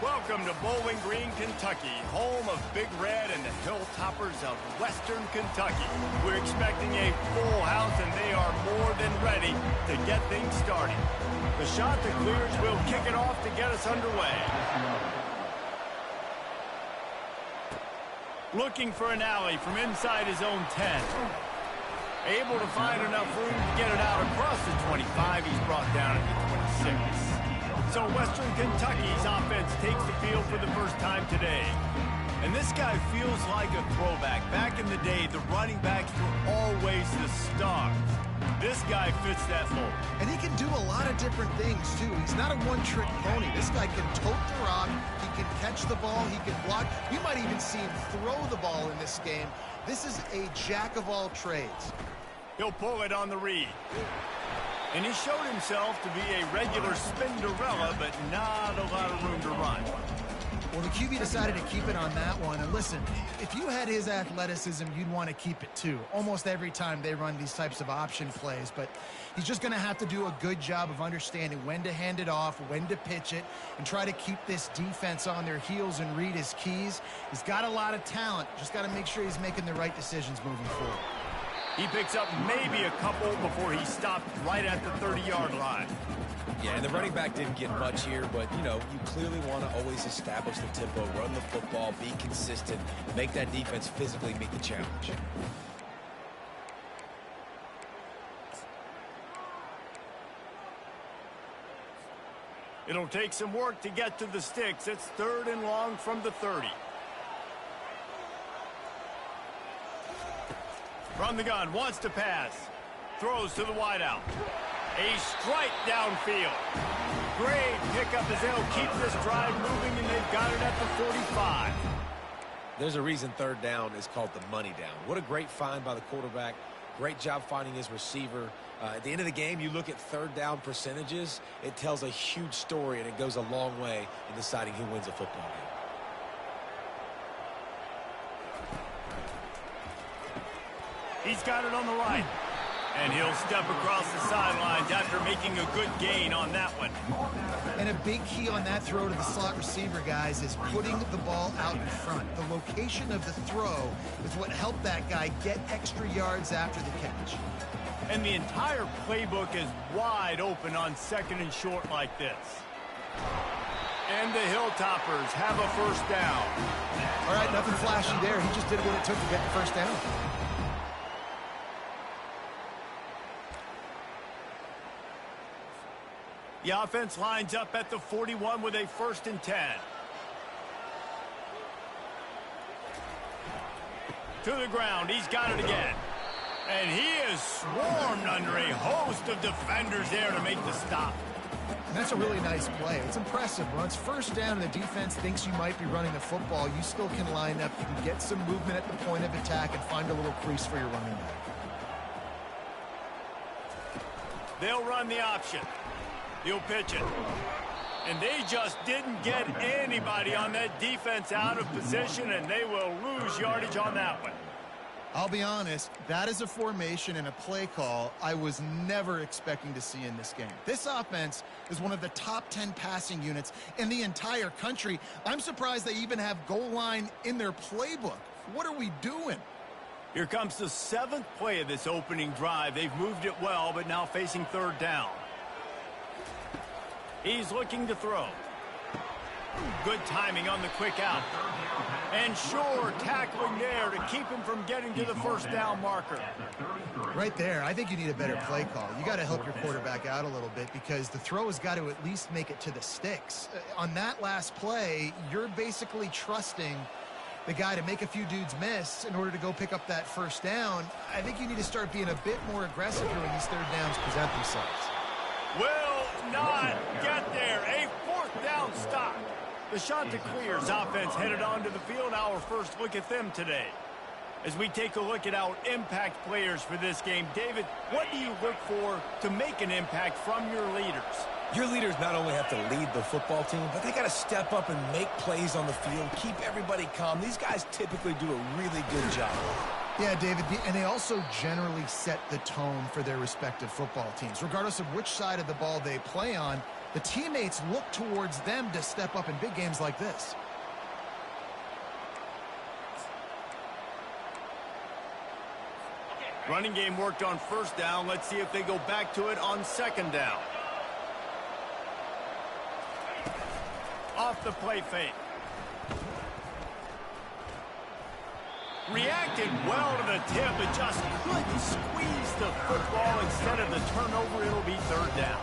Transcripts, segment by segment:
Welcome to Bowling Green, Kentucky, home of Big Red and the Hilltoppers of Western Kentucky. We're expecting a full house, and they are more than ready to get things started. The shot that clears will kick it off to get us underway. Looking for an alley from inside his own 10. Able to find enough room to get it out across the 25. He's brought down at the 26. So Western Kentucky's offense takes the field for the first time today. And this guy feels like a throwback. Back in the day, the running backs were always the stars. This guy fits that mold. And he can do a lot of different things, too. He's not a one-trick pony. This guy can tote the rock. He can catch the ball. He can block. You might even see him throw the ball in this game. This is a jack of all trades. He'll pull it on the read. And he showed himself to be a regular Spinderella, but not a lot of room to run. Well, the QB decided to keep it on that one. And listen, if you had his athleticism, you'd want to keep it too. Almost every time they run these types of option plays. But he's just going to have to do a good job of understanding when to hand it off, when to pitch it, and try to keep this defense on their heels and read his keys. He's got a lot of talent. Just got to make sure he's making the right decisions moving forward. He picks up maybe a couple before he stopped right at the 30-yard line. Yeah, and the running back didn't get much here, but, you know, you clearly want to always establish the tempo, run the football, be consistent, make that defense physically meet the challenge. It'll take some work to get to the sticks. It's 3rd and long from the 30. From the gun, wants to pass. Throws to the wideout. A strike downfield. Great pickup as they'll keep this drive moving, and they've got it at the 45. There's a reason 3rd down is called the money down. What a great find by the quarterback. Great job finding his receiver. At the end of the game, you look at 3rd down percentages. It tells a huge story, and it goes a long way in deciding who wins a football game. He's got it on the right. And he'll step across the sidelines after making a good gain on that one. And a big key on that throw to the slot receiver, guys, is putting the ball out in front. The location of the throw is what helped that guy get extra yards after the catch. And the entire playbook is wide open on 2nd and short like this. And the Hilltoppers have a 1st down. All right, nothing flashy there. He just did what it took to get the 1st down. The offense lines up at the 41 with a 1st and 10. To the ground. He's got it again. And he is swarmed under a host of defenders there to make the stop. And that's a really nice play. It's impressive. When it's 1st down and the defense thinks you might be running the football, you still can line up. You can get some movement at the point of attack and find a little crease for your running back. They'll run the option. He'll pitch it. And they just didn't get anybody on that defense out of position, and they will lose yardage on that one. I'll be honest, that is a formation and a play call I was never expecting to see in this game. This offense is one of the top 10 passing units in the entire country. I'm surprised they even have goal line in their playbook. What are we doing? Here comes the 7th play of this opening drive. They've moved it well, but now facing 3rd down. He's looking to throw. Good timing on the quick out. And sure, tackling there to keep him from getting to the 1st down marker. Right there, I think you need a better play call. You got to help your quarterback out a little bit because the throw has got to at least make it to the sticks. On that last play, you're basically trusting the guy to make a few dudes miss in order to go pick up that 1st down. I think you need to start being a bit more aggressive here when these 3rd downs present themselves. Will not get there. A 4th down stop. The shot to clears offense headed onto the field. Our first look at them today. As we take a look at our impact players for this game, David, what do you look for to make an impact from your leaders? Your leaders not only have to lead the football team, but they got to step up and make plays on the field, keep everybody calm. These guys typically do a really good job. Yeah, David, and they also generally set the tone for their respective football teams. Regardless of which side of the ball they play on, the teammates look towards them to step up in big games like this. Running game worked on first down. Let's see if they go back to it on second down. Off the play fake. Reacted well to the tip, but just couldn't squeeze the football. Instead of the turnover, it'll be third down.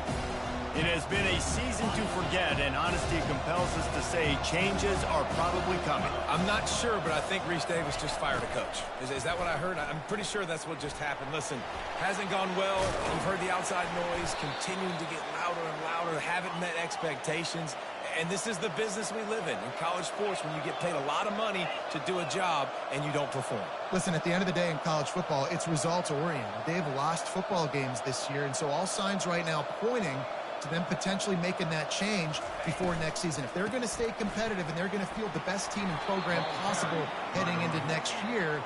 It has been a season to forget, and honesty compels us to say changes are probably coming. I'm not sure, but I think Reese Davis just fired a coach. Is that what I heard? I'm pretty sure that's what just happened. Listen, hasn't gone well. You've heard the outside noise, continuing to get louder and louder, haven't met expectations. And this is the business we live in college sports, when you get paid a lot of money to do a job and you don't perform. Listen, at the end of the day in college football, it's results-oriented. They've lost football games this year, and so all signs right now pointing to them potentially making that change before next season. If they're going to stay competitive and they're going to field the best team and program possible heading into next year,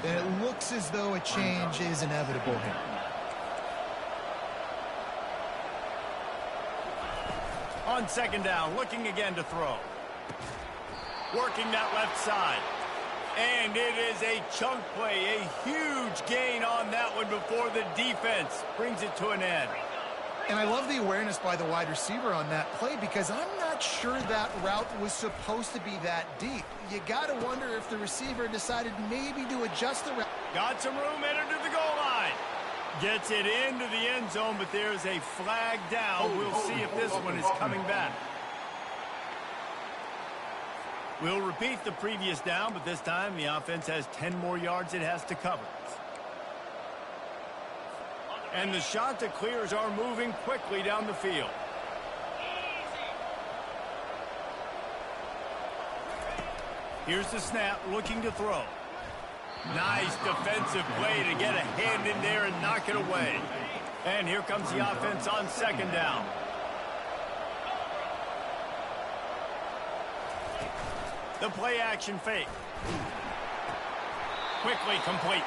then it looks as though a change is inevitable here. On second down, looking again to throw. Working that left side. And it is a chunk play, a huge gain on that one before the defense brings it to an end. And I love the awareness by the wide receiver on that play, because I'm not sure that route was supposed to be that deep. You got to wonder if the receiver decided maybe to adjust the route. Got some room, entered to the goal line. Gets it into the end zone, but there's a flag down. We'll see if this one is coming back. We'll repeat the previous down, but this time the offense has 10 more yards it has to cover. And the Chanticleers are moving quickly down the field. Here's the snap, looking to throw. Nice defensive play to get a hand in there and knock it away. And here comes the offense on second down. The play action fake. Quickly complete.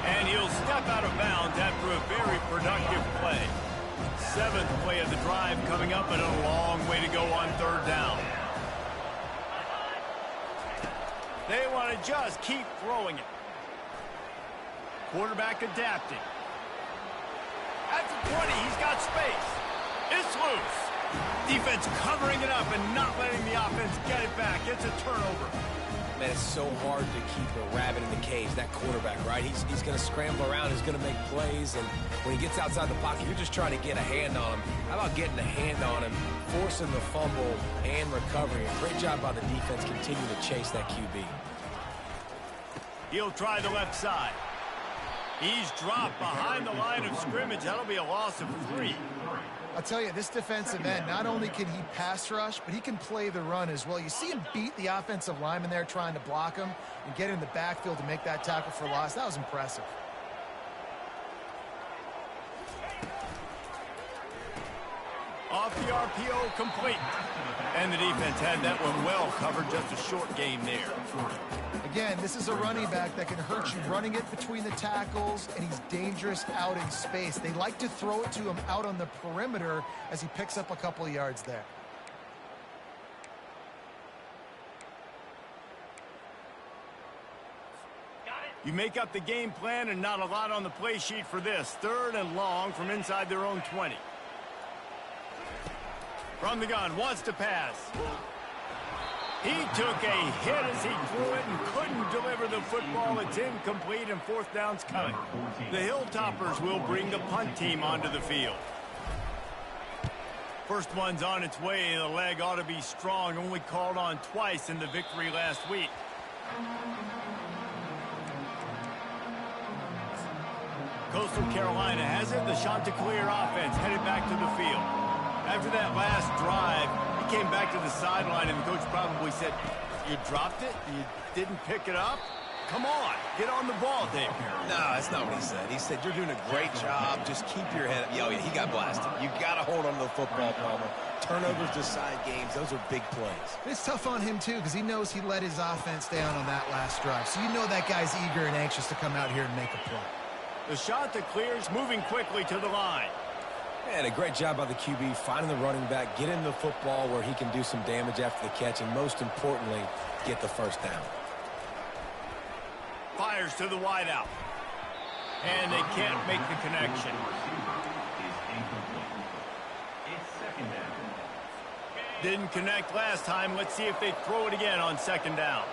And he'll step out of bounds after a very productive play. Seventh play of the drive coming up, and a long way to go on third down. They want to just keep throwing it. Quarterback adapting. At the 20, he's got space. It's loose. Defense covering it up and not letting the offense get it back. It's a turnover. Man, it's so hard to keep a rabbit in the cage, that quarterback, right? He's going to scramble around, he's going to make plays, and when he gets outside the pocket, you're just trying to get a hand on him. How about getting a hand on him, forcing the fumble and recovery? A great job by the defense continuing to chase that QB. He'll try the left side. He's dropped behind the line of scrimmage. That'll be a loss of 3. I'll tell you, this defensive end, not only can he pass rush, but he can play the run as well. You see him beat the offensive lineman there trying to block him and get in the backfield to make that tackle for loss. That was impressive. Off the RPO, complete. And the defense had that one well covered, just a short gain there. Again, this is a running back that can hurt you running it between the tackles, and he's dangerous out in space. They like to throw it to him out on the perimeter as he picks up a couple of yards there. You make up the game plan and not a lot on the play sheet for this. Third and long from inside their own 20. From the gun, wants to pass. He took a hit as he threw it and couldn't deliver the football. It's incomplete, and fourth down's coming. The Hilltoppers will bring the punt team onto the field. First one's on its way. The leg ought to be strong. Only called on twice in the victory last week. Coastal Carolina has it. The Chanticleer offense headed back to the field. After that last drive, he came back to the sideline, and the coach probably said, "You dropped it? You didn't pick it up? Come on, get on the ball, Dave." No, that's not what he said. He said, "You're doing a great job. Just keep your head up." Oh, yeah, he got blasted. You got to hold on to the football, Palmer. Turnovers decide games. Those are big plays. It's tough on him, too, because he knows he let his offense down on that last drive. So you know that guy's eager and anxious to come out here and make a play. The Chanticleers moving quickly to the line. And a great job by the QB finding the running back, getting the football where he can do some damage after the catch, and most importantly, get the first down. Fires to the wideout. And they can't make the connection. Didn't connect last time. Let's see if they throw it again on second down.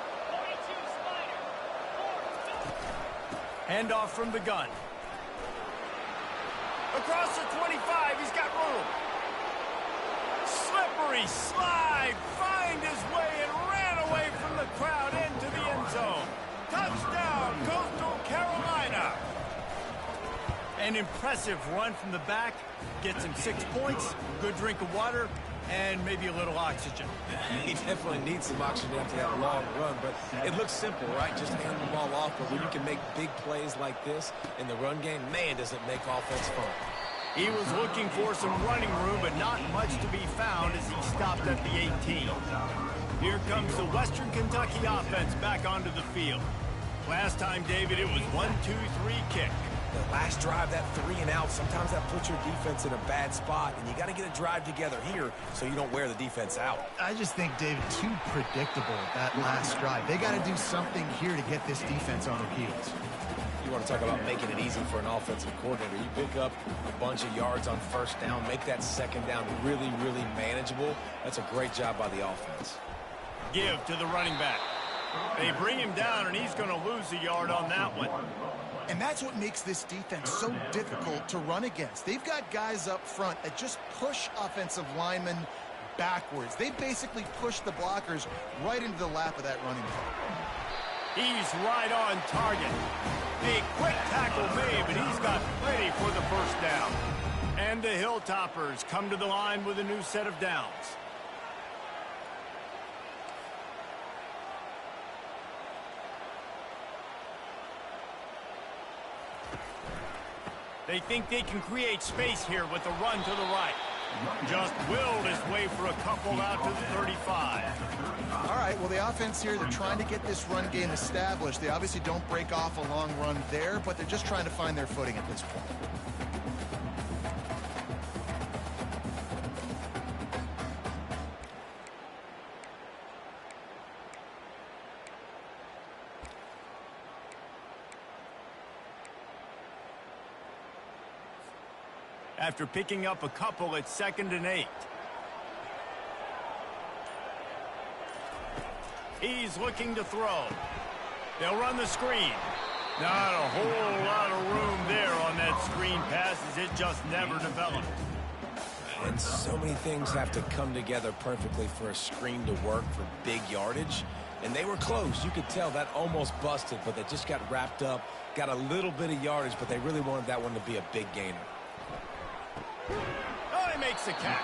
Handoff from the gun. Across the 25, he's got room. Slippery slide, find his way and ran away from the crowd into the end zone. Touchdown, Coastal Carolina. An impressive run from the back. Gets him 6 points, good drink of water, and maybe a little oxygen. He definitely needs some oxygen after that long run, but it looks simple, right? Just hand the ball off, but when you can make big plays like this in the run game, man, does it make offense fun. He was looking for some running room, but not much to be found as he stopped at the 18. Here comes the Western Kentucky offense back onto the field. Last time, David, it was 1-2-3 kick. The last drive, that 3 and out, sometimes that puts your defense in a bad spot, and you got to get a drive together here so you don't wear the defense out. I just think, David, too predictable that last drive. They got to do something here to get this defense on their heels. You want to talk about making it easy for an offensive coordinator. You pick up a bunch of yards on first down, make that second down really, really manageable. That's a great job by the offense. Give to the running back. They bring him down, and he's going to lose a yard on that one. And that's what makes this defense so difficult to run against. They've got guys up front that just push offensive linemen backwards. They basically push the blockers right into the lap of that running back. He's right on target. A quick tackle made, but he's got plenty for the first down. And the Hilltoppers come to the line with a new set of downs. They think they can create space here with a run to the right. Just willed his way for a couple out to the 35. All right, well, the offense here, they're trying to get this run game established. They obviously don't break off a long run there, but they're just trying to find their footing at this point. After picking up a couple, it's 2nd and 8. He's looking to throw. They'll run the screen. Not a whole lot of room there on that screen pass as it just never developed. And so many things have to come together perfectly for a screen to work for big yardage. And they were close. You could tell that almost busted, but they just got wrapped up, got a little bit of yardage, but they really wanted that one to be a big gainer. Oh, he makes the catch.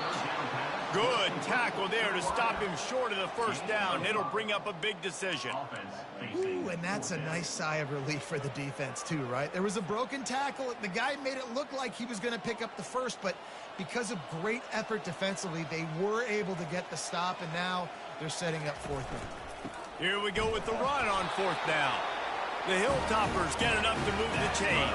Good tackle there to stop him short of the first down. It'll bring up a big decision. Ooh, and that's a nice sigh of relief for the defense too, right? There was a broken tackle. The guy made it look like he was going to pick up the first, but because of great effort defensively, they were able to get the stop, and now they're setting up 4th down. Here we go with the run on 4th down. The Hilltoppers get enough to move the chains.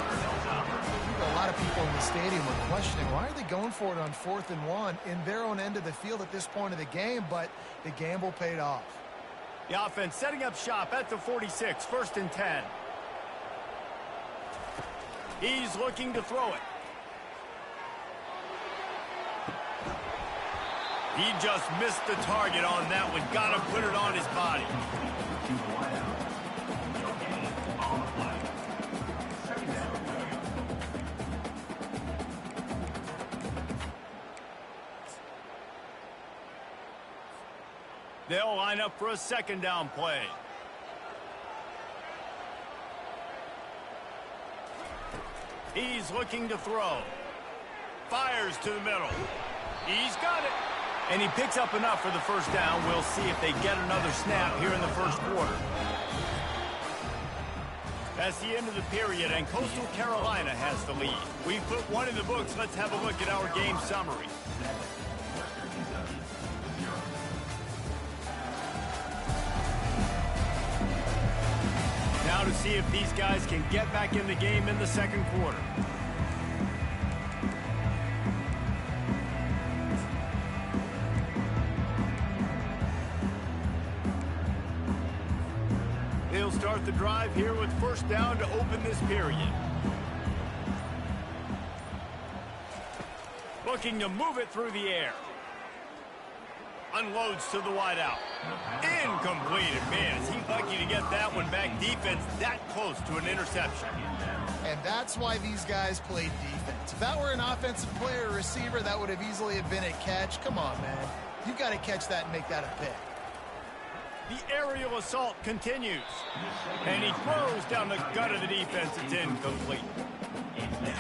A lot of people in the stadium were questioning, why are they going for it on 4th and 1 in their own end of the field at this point of the game, but the gamble paid off. The offense setting up shop at the 46, 1st and 10. He's looking to throw it. He just missed the target on that one. Got to put it on his body. They'll line up for a 2nd down play. He's looking to throw. Fires to the middle. He's got it. And he picks up enough for the first down. We'll see if they get another snap here in the first quarter. That's the end of the period, and Coastal Carolina has the lead. We've put one in the books. Let's have a look at our game summary. Now to see if these guys can get back in the game in the second quarter. start the drive here with first down to open this period. Looking to move it through the air. Unloads to the wideout. Incomplete. Man, is he lucky to get that one back. Defense that close to an interception. And that's why these guys played defense. If that were an offensive player or receiver, that would have easily have been a catch. Come on, man. You've got to catch that and make that a pick. The aerial assault continues. And he throws down the gut of the defense. It's incomplete.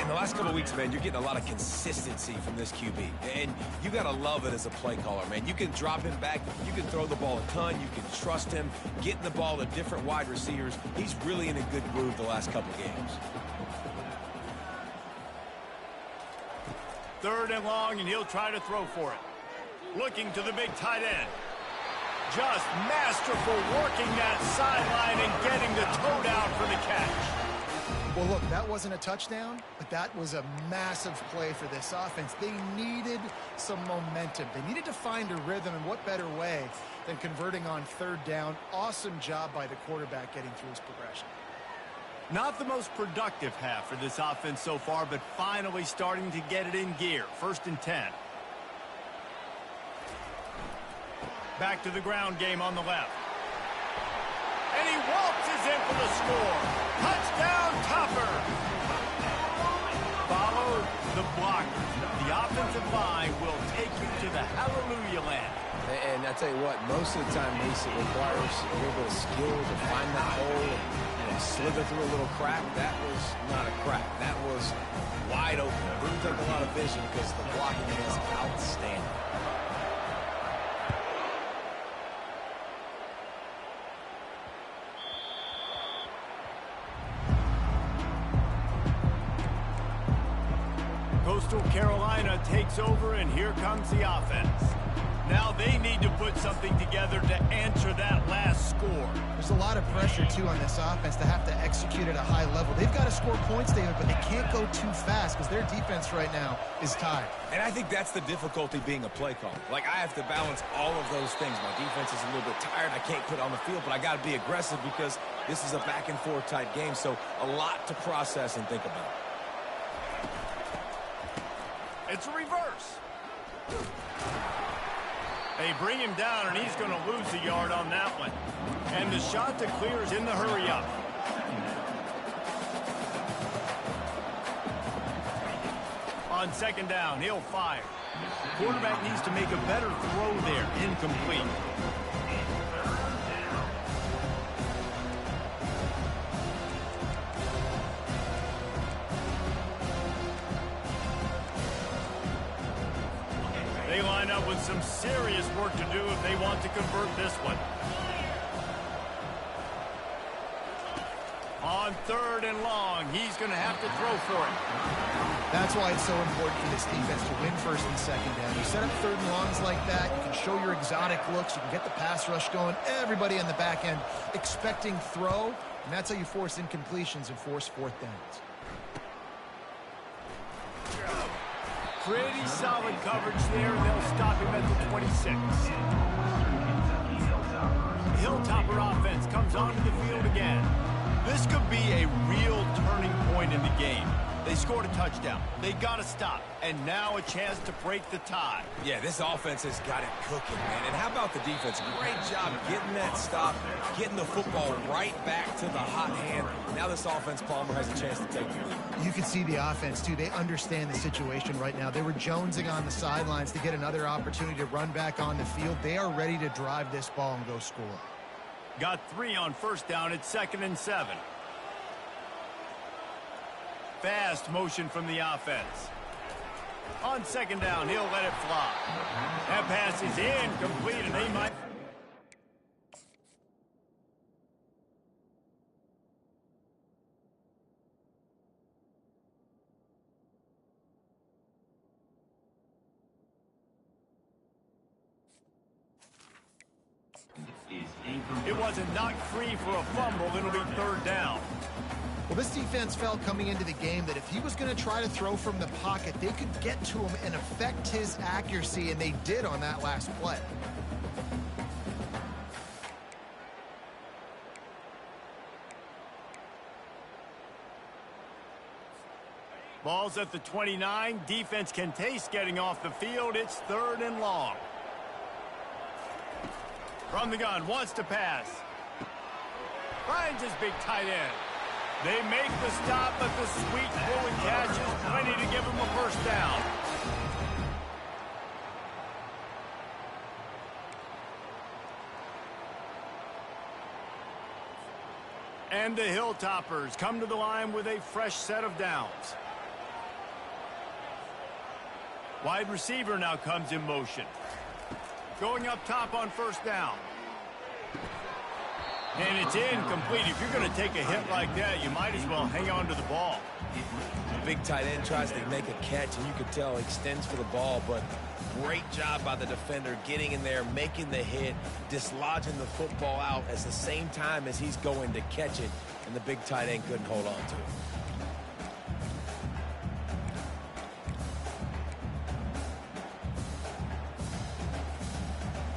In the last couple of weeks, man, you're getting a lot of consistency from this QB. And you got to love it as a play caller, man. You can drop him back. You can throw the ball a ton. You can trust him, getting the ball to different wide receivers. He's really in a good groove the last couple of games. Third and long, and he'll try to throw for it. Looking to the big tight end. Just masterful working that sideline and getting the toe down for the catch. Well, look, that wasn't a touchdown, but that was a massive play for this offense. They needed some momentum. They needed to find a rhythm, and what better way than converting on third down. Awesome job by the quarterback getting through his progression. Not the most productive half for this offense so far, but finally starting to get it in gear. 1st and 10. Back to the ground game on the left. And he waltzes in for the score. Touchdown, Topper. Follow the blockers. The offensive line will take you to the hallelujah land. And I tell you what, most of the time, Mace, it requires a little bit of skill to find that hole and slither through a little crack. That was not a crack. That was wide open. It didn't take a lot of vision because the blocking is outstanding. Coastal Carolina takes over, and here comes the offense. Now they need to put something together to answer that last score. There's a lot of pressure, too, on this offense to have to execute at a high level. They've got to score points, David, but they can't go too fast because their defense right now is tired. And I think that's the difficulty being a play caller. Like, I have to balance all of those things. My defense is a little bit tired. I can't put it on the field, but I got to be aggressive because this is a back-and-forth type game, so a lot to process and think about. It's a reverse. They bring him down, and he's going to lose a yard on that one. And the shot to clear is in the hurry-up. On 2nd down, he'll fire. Quarterback needs to make a better throw there. Incomplete. They line up with some serious work to do if they want to convert this one. On 3rd and long, he's going to have to throw for it. That's why it's so important for this defense to win 1st and 2nd down. You set up 3rd and longs like that, you can show your exotic looks, you can get the pass rush going, everybody on the back end expecting throw, and that's how you force incompletions and force 4th downs. Pretty solid coverage there, and they'll stop him at the 26. Hilltopper offense comes onto the field again. This could be a real turning point in the game. They scored a touchdown. They got to stop. And now a chance to break the tie. Yeah, this offense has got it cooking, man. And how about the defense? Great job getting that stop, getting the football right back to the hot hand. Now this offense, Palmer, has a chance to take it. You can see the offense, too. They understand the situation right now. They were jonesing on the sidelines to get another opportunity to run back on the field. They are ready to drive this ball and go score. Got 3 on 1st down at 2nd and 7. Fast motion from the offense. On 2nd down, he'll let it fly. That pass is incomplete, and they might... It wasn't knocked free for a fumble. It'll be 3rd down. Well, this defense felt coming into the game that if he was going to try to throw from the pocket, they could get to him and affect his accuracy, and they did on that last play. Ball's at the 29. Defense can taste getting off the field. It's 3rd and long. From the gun, wants to pass. Finds his big tight end. They make the stop, but the sweet pull and catch is plenty to give him a first down. And the Hilltoppers come to the line with a fresh set of downs. Wide receiver now comes in motion. Going up top on first down. And it's incomplete. If you're going to take a hit like that, you might as well hang on to the ball. The big tight end tries to make a catch, and you can tell extends for the ball, but great job by the defender getting in there, making the hit, dislodging the football out at the same time as he's going to catch it, and the big tight end couldn't hold on to it.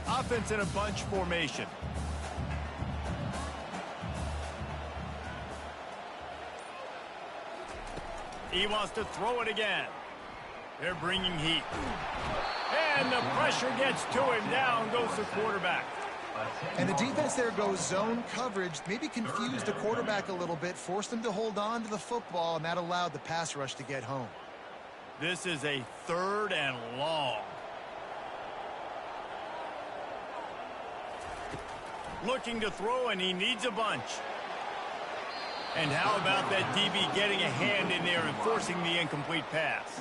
Offense in a bunch formation. He wants to throw it again. They're bringing heat. And the pressure gets to him. Down goes the quarterback. And the defense there goes zone coverage. Maybe confused the quarterback a little bit, forced him to hold on to the football, and that allowed the pass rush to get home. This is a 3rd and long. Looking to throw, and he needs a bunch. And how about that DB getting a hand in there and forcing the incomplete pass?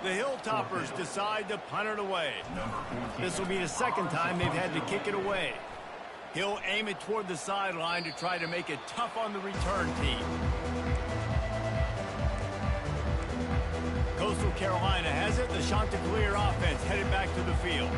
The Hilltoppers decide to punt it away. This will be the second time they've had to kick it away. He'll aim it toward the sideline to try to make it tough on the return team. Coastal Carolina has it. The Chanticleer offense headed back to the field.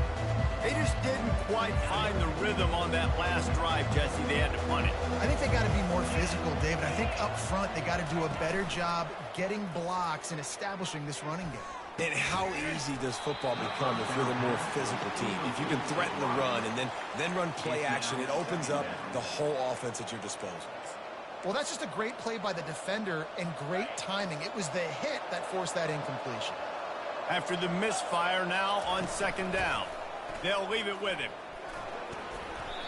They just didn't quite find the rhythm on that last drive, Jesse. They had to punt it. I think they got to be more physical, David. I think up front they got to do a better job getting blocks and establishing this running game. And how easy does football become if you're the more physical team? If you can threaten the run and then run play action, it opens up the whole offense at your disposal. Well, that's just a great play by the defender and great timing. It was the hit that forced that incompletion. After the misfire, now on 2nd down. They'll leave it with him.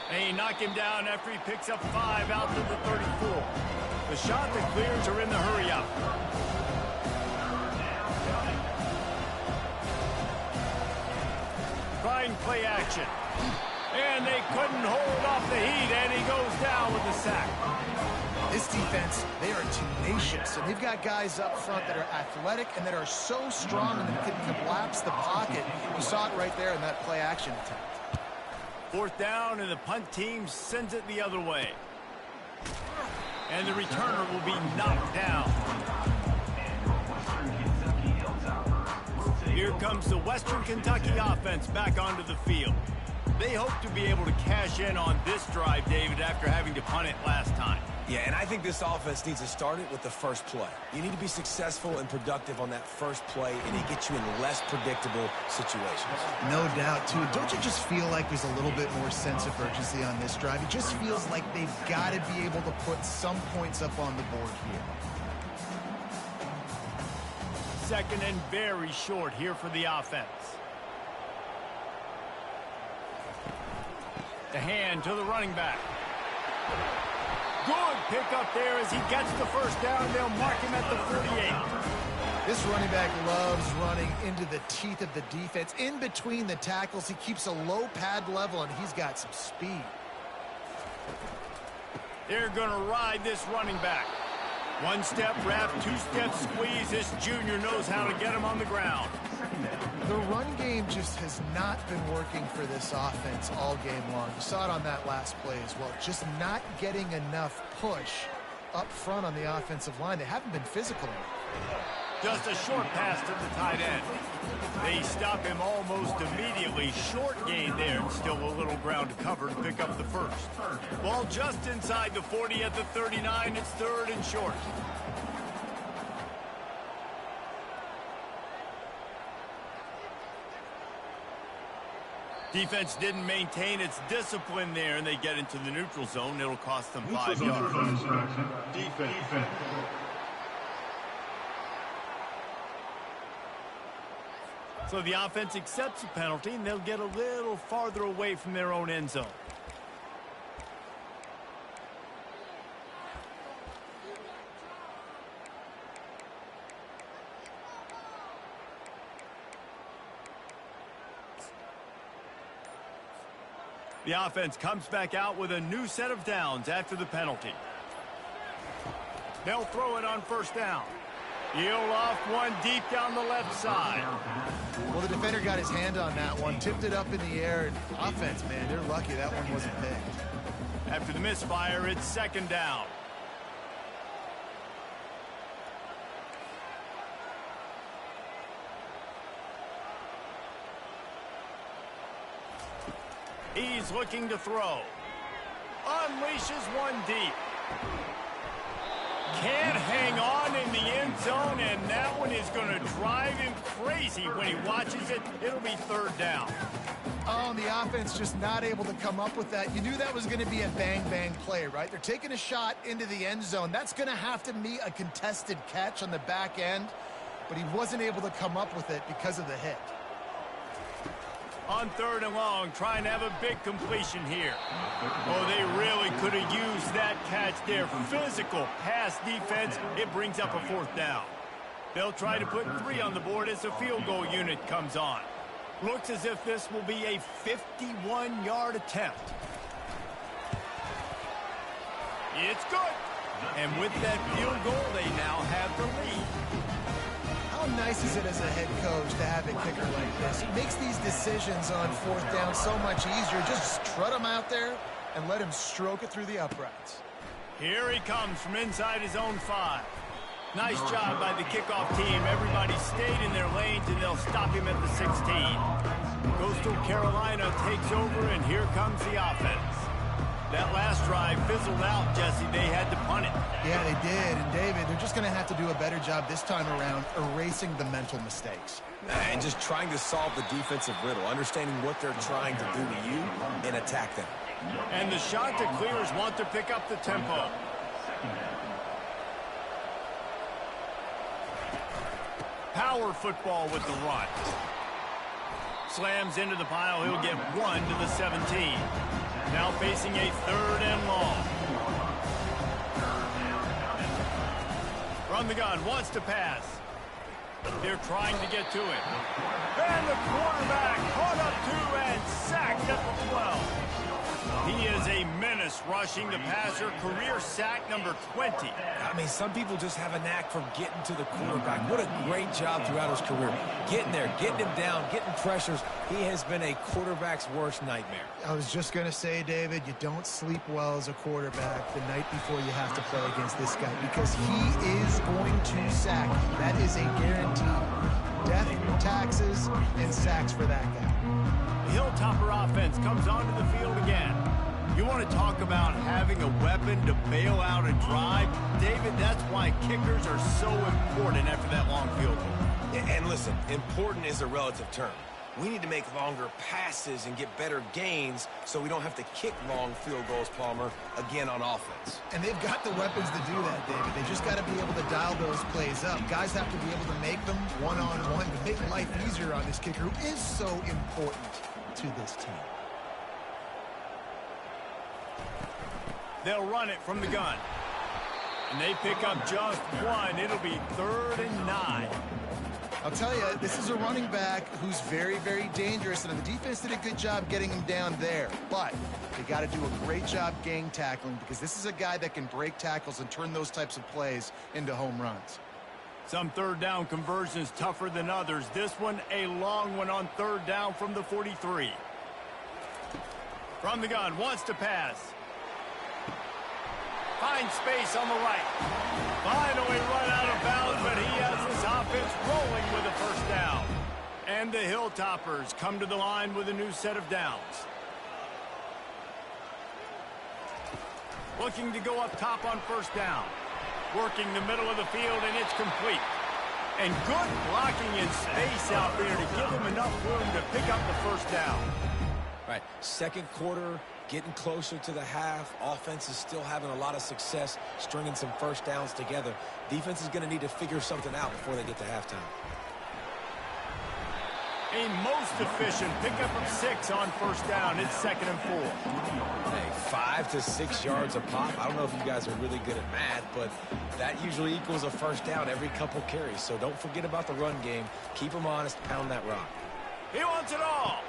They knock him down after he picks up 5 out to the 34. The Chanticleers are in the hurry-up. Trying play action. And they couldn't hold off the heat, and he goes down with the sack. This defense, they are tenacious, and they've got guys up front that are athletic and that are so strong and that can collapse the pocket. You saw it right there in that play action attempt. 4th down, and the punt team sends it the other way. And the returner will be knocked down. Here comes the Western Kentucky offense back onto the field. They hope to be able to cash in on this drive, David, after having to punt it last time. Yeah, and I think this offense needs to start it with the first play. You need to be successful and productive on that first play, and it gets you in less predictable situations. No doubt, too. Don't you just feel like there's a little bit more sense of urgency on this drive? It just feels like they've got to be able to put some points up on the board here. 2nd and very short here for the offense. The hand to the running back. Good pick up there as he gets the first down. They'll mark him at the 48. This running back loves running into the teeth of the defense. In between the tackles, he keeps a low pad level, and he's got some speed. They're going to ride this running back. 1-step wrap, 2-step squeeze. This junior knows how to get him on the ground. The run game just has not been working for this offense all game long. You saw it on that last play as well. Just not getting enough push up front on the offensive line. They haven't been physical enough. Just a short pass to the tight end. They stop him almost immediately. Short gain there. Still a little ground to cover to pick up the first. Ball just inside the 40 at the 39. It's 3rd and short. Defense didn't maintain its discipline there, and they get into the neutral zone. It'll cost them 5 yards. Defense. So the offense accepts the penalty, and they'll get a little farther away from their own end zone. The offense comes back out with a new set of downs after the penalty. They'll throw it on first down. He'll off one deep down the left side. Well, the defender got his hand on that one, tipped it up in the air. And offense, man, they're lucky that one wasn't picked. After the misfire, it's second down. He's looking to throw. Unleashes one deep. Can't hang on in the end zone, and that one is going to drive him crazy when he watches it. It'll be third down. Oh, the offense just not able to come up with that. You knew that was going to be a bang-bang play, right? They're taking a shot into the end zone. That's going to have to be a contested catch on the back end, but he wasn't able to come up with it because of the hit. On third and long, trying to have a big completion here. Oh, they really could have used that catch there. Physical pass defense. It brings up a fourth down. They'll try to put 3 on the board as the field goal unit comes on. Looks as if this will be a 51-yard attempt. It's good. And with that field goal, they now have the lead. How nice is it as a head coach to have a kicker like this? It makes these decisions on fourth down so much easier. Just strut him out there and let him stroke it through the uprights. Here he comes from inside his own 5. Nice job by the kickoff team. Everybody stayed in their lanes, and they'll stop him at the 16. Coastal Carolina takes over, and here comes the offense. That last drive fizzled out, Jesse. They had to punt it. Yeah, they did. And, David, they're just going to have to do a better job this time around erasing the mental mistakes. And just trying to solve the defensive riddle, understanding what they're trying to do to you and attack them. And the shot to clears want to pick up the tempo. Power football with the run. Slams into the pile. He'll get 1 to the 17. Now facing a third and long. From the gun, wants to pass. They're trying to get to it. And the quarterback caught up to and sacked at the 12. He is a menace rushing the passer. Career sack number 20. I mean, some people just have a knack for getting to the quarterback. What a great job throughout his career. Getting there, getting him down, getting pressures. He has been a quarterback's worst nightmare. I was just going to say, David, you don't sleep well as a quarterback the night before you have to play against this guy because he is going to sack you. That is a guarantee. Death, taxes, and sacks for that guy. The Hilltopper offense comes onto the field again. You want to talk about having a weapon to bail out a drive? David, that's why kickers are so important after that long field goal. Yeah, and listen, important is a relative term. We need to make longer passes and get better gains so we don't have to kick long field goals, Palmer, again on offense. And they've got the weapons to do that, David. They just got to be able to dial those plays up. Guys have to be able to make them one-on-one to make life easier on this kicker who is so important to this team. They'll run it from the gun. And they pick up just 1. It'll be 3rd and 9. I'll tell you, this is a running back who's very, very dangerous, and the defense did a good job getting him down there. But they got to do a great job gang tackling because this is a guy that can break tackles and turn those types of plays into home runs. Some third down conversions tougher than others. This one, a long one on third down from the 43. From the gun, wants to pass. Finds space on the right. Finally run out of bounds, but he has his offense rolling with a first down. And the Hilltoppers come to the line with a new set of downs. Looking to go up top on first down. Working the middle of the field, and it's complete. And good blocking in space out there to give him enough room to pick up the first down. Right, second quarter, getting closer to the half. Offense is still having a lot of success stringing some first downs together. Defense is going to need to figure something out before they get to halftime. A most efficient pickup of 6 on first down. It's 2nd and 4. Hey, 5 to 6 yards a pop. I don't know if you guys are really good at math, but that usually equals a first down every couple carries. So don't forget about the run game. Keep them honest. Pound that rock. He wants it all.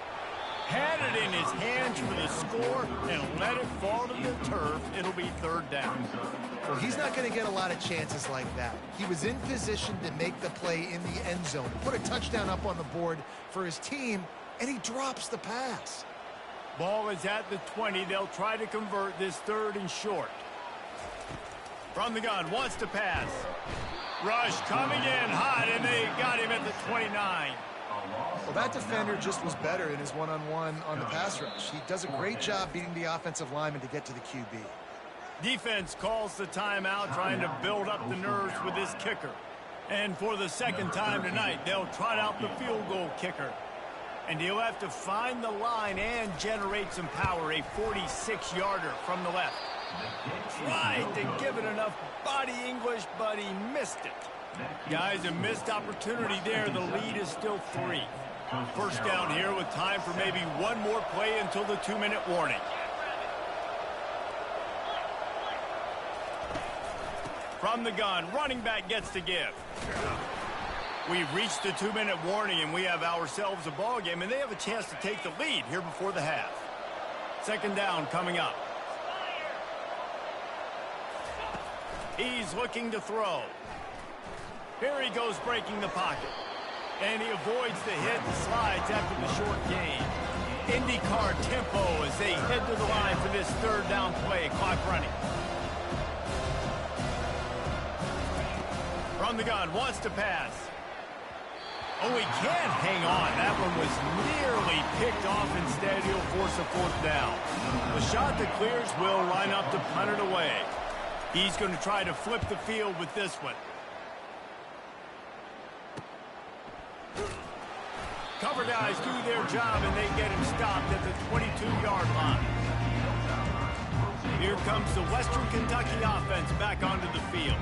Had it in his hands for the score and let it fall to the turf. It'll be 3rd down. Well, he's not going to get a lot of chances like that. He was in position to make the play in the end zone, put a touchdown up on the board for his team, and he drops the pass. Ball is at the 20. They'll try to convert this 3rd and short. From the gun, wants to pass. Rush coming in hot, and they got him at the 29. Well, that defender just was better in his one-on-one on the pass rush. He does a great job beating the offensive lineman to get to the QB. Defense calls the timeout, trying to build up the nerves with this kicker. And for the 2nd time tonight, they'll trot out the field goal kicker. And he'll have to find the line and generate some power, a 46-yarder from the left. Tried to give it enough body English, but he missed it. Guys, a missed opportunity there. The lead is still 3. First down here with time for maybe one more play until the 2-minute warning. From the gun, running back gets to give. We've reached the 2-minute warning, and we have ourselves a ball game, and they have a chance to take the lead here before the half. 2nd down coming up. He's looking to throw. Here he goes breaking the pocket. And he avoids the hit and slides after the short gain. IndyCar tempo as they head to the line for this 3rd down play. Clock running. From the gun, wants to pass. Oh, he can't hang on. That one was nearly picked off. Instead, he'll force a 4th down. The shot that clears will line up to punt it away. He's going to try to flip the field with this one. Cover guys do their job, and they get him stopped at the 22-yard line. Here comes the Western Kentucky offense back onto the field.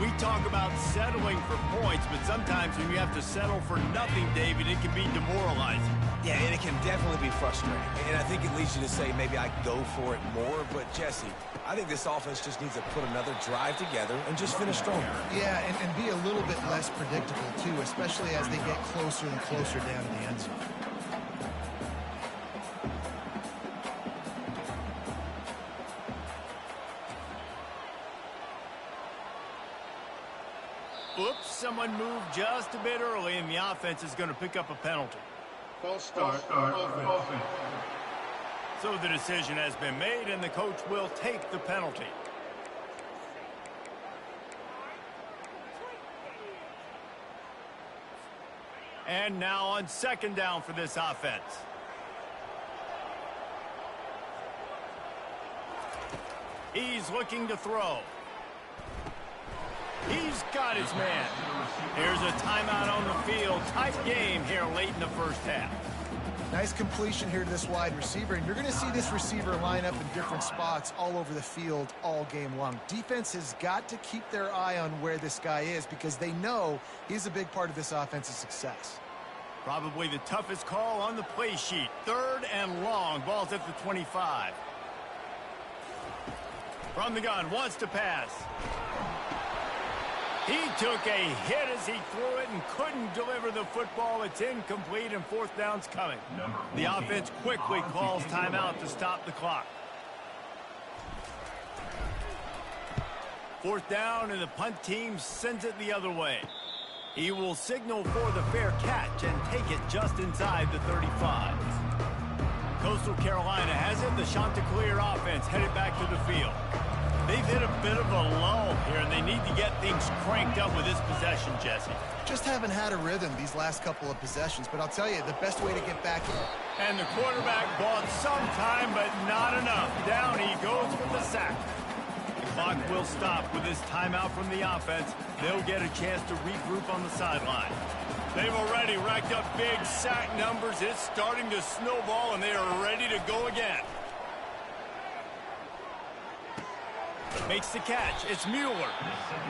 We talk about settling for points, but sometimes when you have to settle for nothing, David, it can be demoralizing. Yeah, and it can definitely be frustrating. And I think it leads you to say maybe I go for it more. But, Jesse, I think this offense just needs to put another drive together and just finish stronger. Yeah, and be a little bit less predictable, too, especially as they get closer and closer down to the end zone. Oops, someone moved just a bit early, and the offense is going to pick up a penalty. False start, offense. So the decision has been made, and the coach will take the penalty. And now on 2nd down for this offense. He's looking to throw. He's got his man. Here's a timeout on the field. Tight game here late in the first half. Nice completion here to this wide receiver, and you're going to see this receiver line up in different spots all over the field all game long. Defense has got to keep their eye on where this guy is because they know he's a big part of this offense's success. Probably the toughest call on the play sheet. 3rd and long. Ball's at the 25. From the gun, wants to pass. He took a hit as he threw it and couldn't deliver the football. It's incomplete, and 4th down's coming. The offense quickly calls timeout to stop the clock. 4th down, and the punt team sends it the other way. He will signal for the fair catch and take it just inside the 35. Coastal Carolina has it. The Chanticleer offense headed back to the field. They've hit a bit of a lull here, and they need to get things cranked up with this possession, Jesse. Just haven't had a rhythm these last couple of possessions, but I'll tell you, the best way to get back in. And the quarterback bought some time, but not enough. Down he goes with the sack. The clock will stop with this timeout from the offense. They'll get a chance to regroup on the sideline. They've already racked up big sack numbers. It's starting to snowball, and they are ready to go again. Makes the catch. It's Mueller.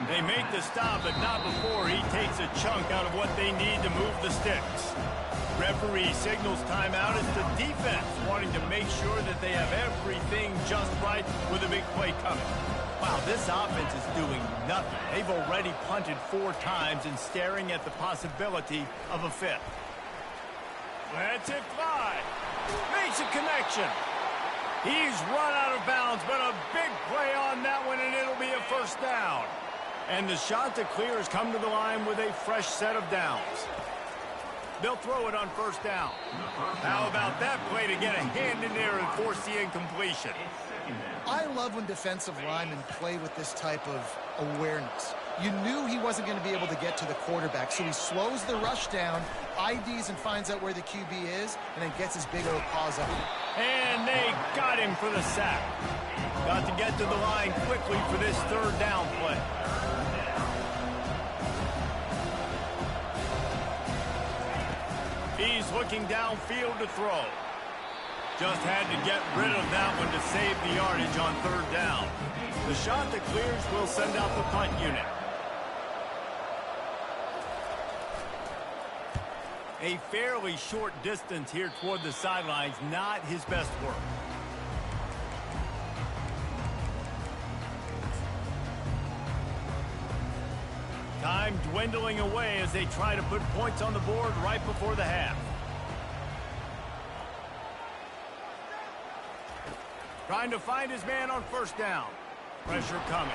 They make the stop, but not before he takes a chunk out of what they need to move the sticks. Referee signals timeout as the defense wanting to make sure that they have everything just right with a big play coming. Wow, this offense is doing nothing. They've already punted 4 times and staring at the possibility of a 5th. Lets it fly. Makes a connection. He's run out of bounds, but a big play on that one, and it'll be a first down. And the Chanticleers come to the line with a fresh set of downs. They'll throw it on first down. How about that play to get a hand in there and force the incompletion? I love when defensive linemen play with this type of awareness. You knew he wasn't going to be able to get to the quarterback, so he slows the rush down, IDs and finds out where the QB is, and then gets his big old paws up. And they got him for the sack. Got to get to the line quickly for this third down play. He's looking downfield to throw. Just had to get rid of that one to save the yardage on third down. The Chanticleers will send out the punt unit. A fairly short distance here toward the sidelines, not his best work. Time dwindling away as they try to put points on the board right before the half. Trying to find his man on first down. Pressure coming.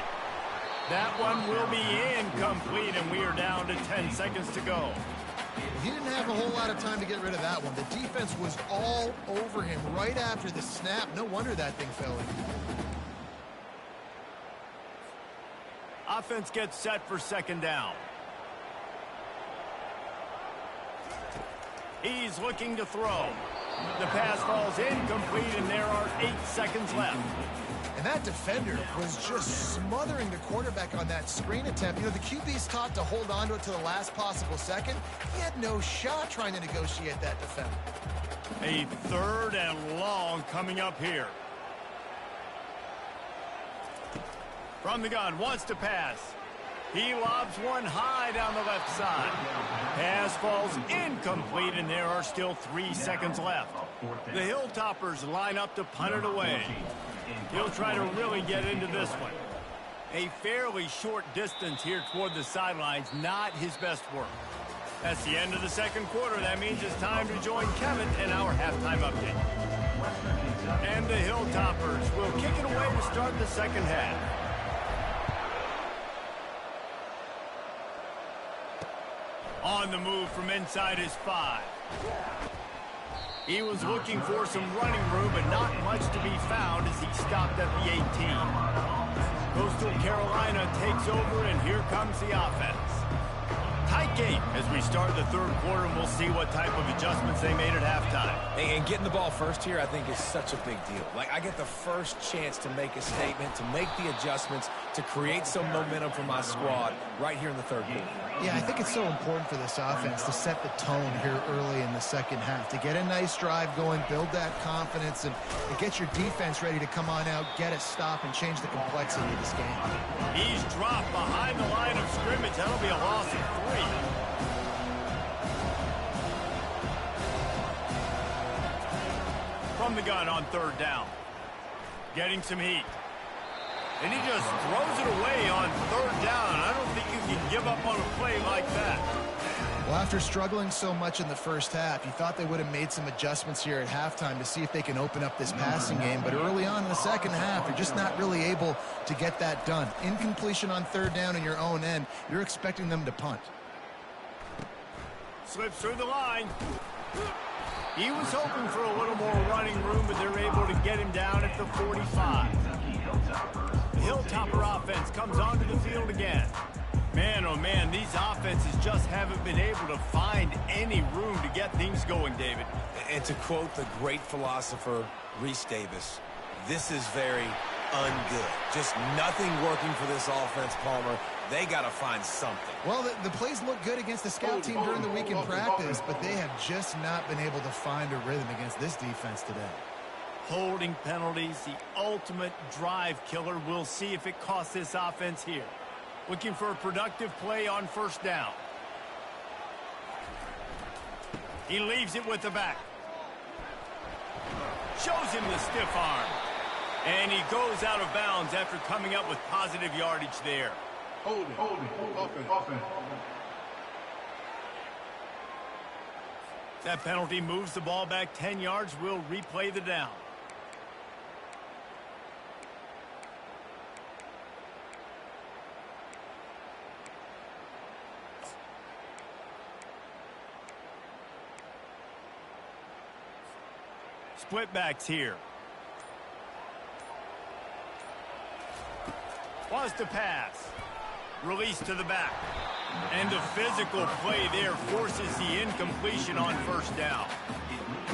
That one will be incomplete, and we are down to 10 seconds to go. He didn't have a whole lot of time to get rid of that one. The defense was all over him right after the snap. No wonder that thing fell in. Offense gets set for second down. He's looking to throw. The pass falls incomplete, and there are 8 seconds left. And that defender was just smothering the quarterback on that screen attempt. You know, the QB's taught to hold on to it to the last possible second. He had no shot trying to negotiate that defender. A third and long coming up here. From the gun, wants to pass. He lobs one high down the left side. Pass falls incomplete, and there are still 3 seconds left. The Hilltoppers line up to punt it away. He'll try to really get into this one. A fairly short distance here toward the sidelines, not his best work. That's the end of the second quarter. That means it's time to join Kevin in our halftime update. And the Hilltoppers will kick it away to start the second half. On the move from inside his 5. He was looking for some running room, but not much to be found as he stopped at the 18. Coastal Carolina takes over, and here comes the offense. Tight game as we start the third quarter, and we'll see what type of adjustments they made at halftime. And getting the ball first here, I think, is such a big deal. Like, I get the first chance to make a statement, to make the adjustments, to create some momentum for my squad right here in the third quarter. Yeah, I think it's so important for this offense to set the tone here early in the second half, to get a nice drive going, build that confidence, and get your defense ready to come on out, get a stop, and change the complexity of this game. He's dropped behind the line of scrimmage. That'll be a loss of 3. From the gun on third down. Getting some heat. And he just throws it away on third down. I don't think you can give up on a play like that. Well, after struggling so much in the first half, you thought they would have made some adjustments here at halftime to see if they can open up this passing game. But early on in the second half, you're just not really able to get that done. Incompletion on third down in your own end, you're expecting them to punt. Slips through the line. He was hoping for a little more running room, but they're able to get him down at the 45. The Hilltopper offense comes onto the field again. Man, oh man, these offenses just haven't been able to find any room to get things going, David. And to quote the great philosopher, Reese Davis, this is very ungood. Just nothing working for this offense, Palmer. They got to find something. Well, the plays look good against the scout team during the week in practice, but they have just not been able to find a rhythm against this defense today. Holding penalties, the ultimate drive killer. We'll see if it costs this offense here. Looking for a productive play on first down. He leaves it with the back. Shows him the stiff arm. And he goes out of bounds after coming up with positive yardage there. Holding, offense. That penalty moves the ball back 10 yards. We'll replay the down. Split backs here. Wants to pass. Release to the back. And the physical play there forces the incompletion on first down.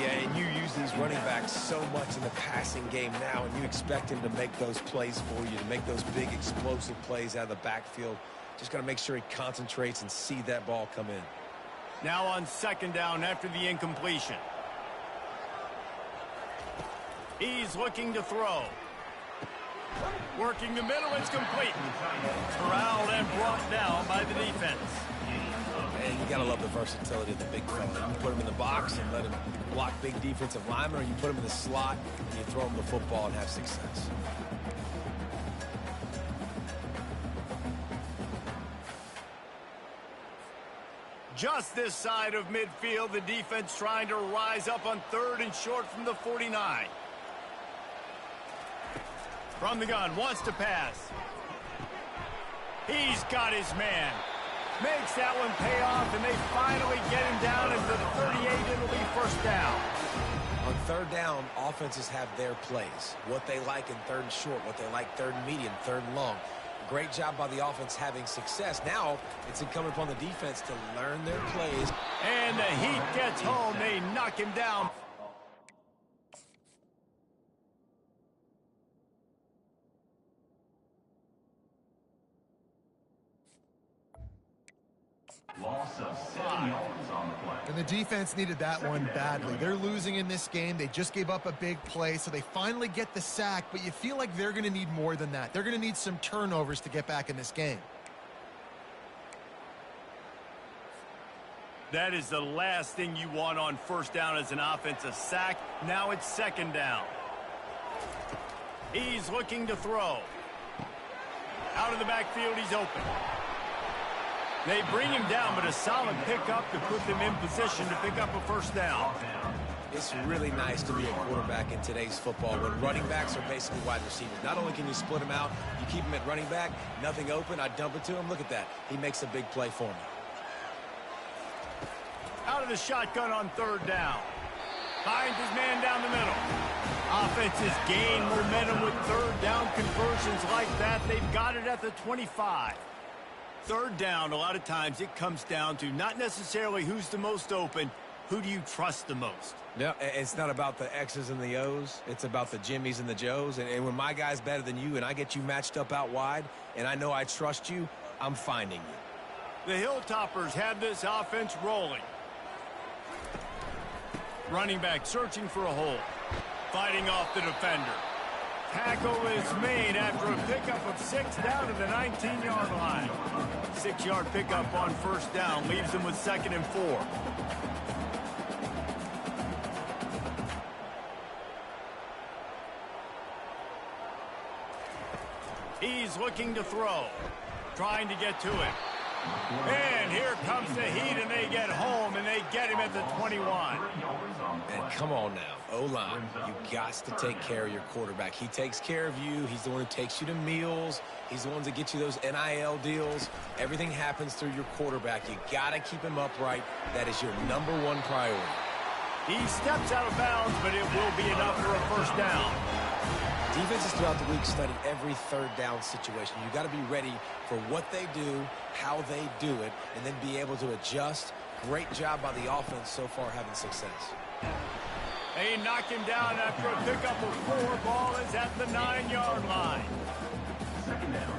Yeah, and you use these running backs so much in the passing game now, and you expect him to make those plays for you, to make those big explosive plays out of the backfield. Just got to make sure he concentrates and see that ball come in. Now on second down after the incompletion. He's looking to throw. Working the middle, it's complete. Corralled and brought down by the defense. And you got to love the versatility of the big fella. You put him in the box and let him block big defensive linemen, or you put him in the slot and you throw him the football and have success. Just this side of midfield, the defense trying to rise up on third and short from the 49. From the gun, wants to pass. He's got his man. Makes that one pay off, and they finally get him down into the 38. It'll be first down. On third down, offenses have their plays. What they like in third and short, what they like third and medium, third and long. Great job by the offense having success. Now it's incumbent upon the defense to learn their plays. And the Heat gets home. They knock him down. Loss of 7 yards on the play. And the defense needed that one badly. They're losing in this game. They just gave up a big play, so they finally get the sack, but you feel like they're going to need more than that. They're going to need some turnovers to get back in this game. That is the last thing you want on first down as an offensive sack. Now it's second down. He's looking to throw. Out of the backfield, he's open. They bring him down, but a solid pickup to put them in position to pick up a first down. It's really nice to be a quarterback in today's football when running backs are basically wide receivers. Not only can you split them out, you keep them at running back, nothing open, I dump it to him. Look at that. He makes a big play for me. Out of the shotgun on third down. Finds his man down the middle. Offenses gain momentum with third down conversions like that. They've got it at the 25. Third down, a lot of times it comes down to not necessarily who's the most open, who do you trust the most? No, it's not about the X's and the O's. It's about the Jimmies and the Joes. And when my guy's better than you and I get you matched up out wide and I know I trust you, I'm finding you. The Hilltoppers have this offense rolling. Running back searching for a hole. Fighting off the defender. Tackle is made after a pickup of 6 down to the 19-yard line. 6-yard pickup on first down leaves them with 2nd and 4. He's looking to throw. Trying to get to it. And here comes the Heat, and they get home, and they get him at the 21. And come on now, O-line, you got to take care of your quarterback. He takes care of you. He's the one who takes you to meals. He's the one that gets you those NIL deals. Everything happens through your quarterback. You got to keep him upright. That is your #1 priority. He steps out of bounds, but it will be enough for a first down. Defenses throughout the week study every third down situation. You got to be ready for what they do, how they do it, and then be able to adjust. Great job by the offense so far having success. They knock him down after a pickup of 4. Ball is at the 9-yard line. Second down.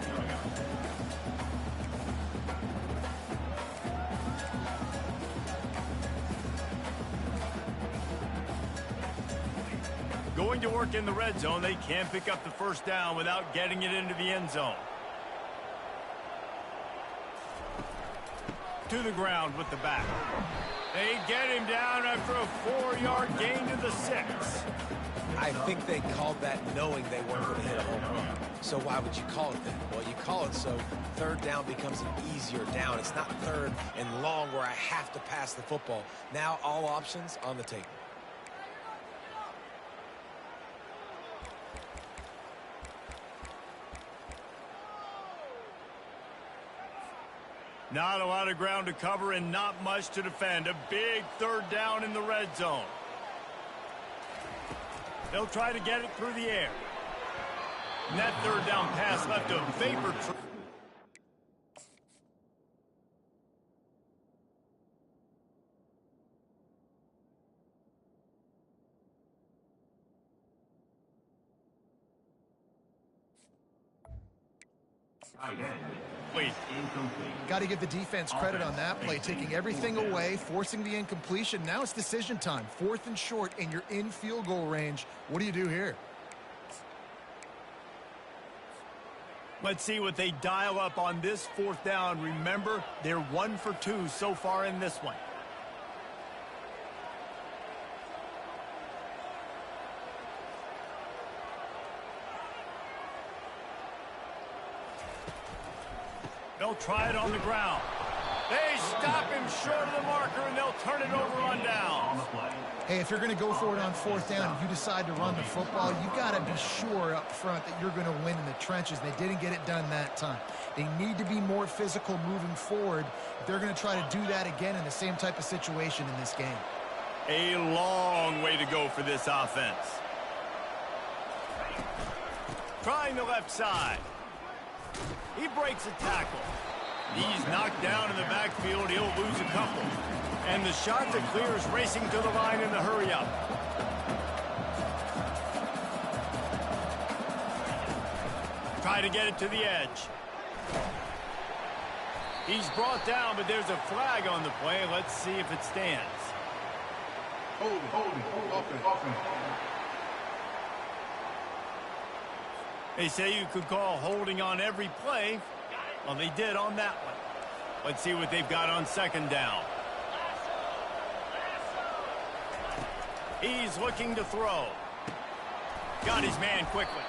Going Going to work in the red zone. They can't pick up the first down without getting it into the end zone. To the ground with the back. They get him down after a 4-yard gain to the 6. I think they called that knowing they weren't going to hit a home run. So why would you call it that? Well, you call it so third down becomes an easier down. It's not third and long where I have to pass the football. Now all options on the table. Not a lot of ground to cover and not much to defend. A big third down in the red zone. They'll try to get it through the air. And that third down pass left a vapor trail. Got to give the defense credit on that play, taking everything away, forcing the incompletion. Now it's decision time. 4th and short, and you're in field goal range. What do you do here? Let's see what they dial up on this 4th down. Remember, they're 1 for 2 so far in this one. They'll try it on the ground. They stop him short of the marker, and they'll turn it over on down. Hey, if you're going to go for it on 4th down, if you decide to run the football, you've got to be sure up front that you're going to win in the trenches. They didn't get it done that time. They need to be more physical moving forward. They're going to try to do that again in the same type of situation in this game. A long way to go for this offense. Trying the left side. He breaks a tackle. He's knocked down in the backfield. He'll lose a couple. And the shot that clears racing to the line in the hurry-up. Try to get it to the edge. He's brought down, but there's a flag on the play. Let's see if it stands. Hold it, offense. They say you could call holding on every play. Well, they did on that one. Let's see what they've got on 2nd down. He's looking to throw. Got his man quickly.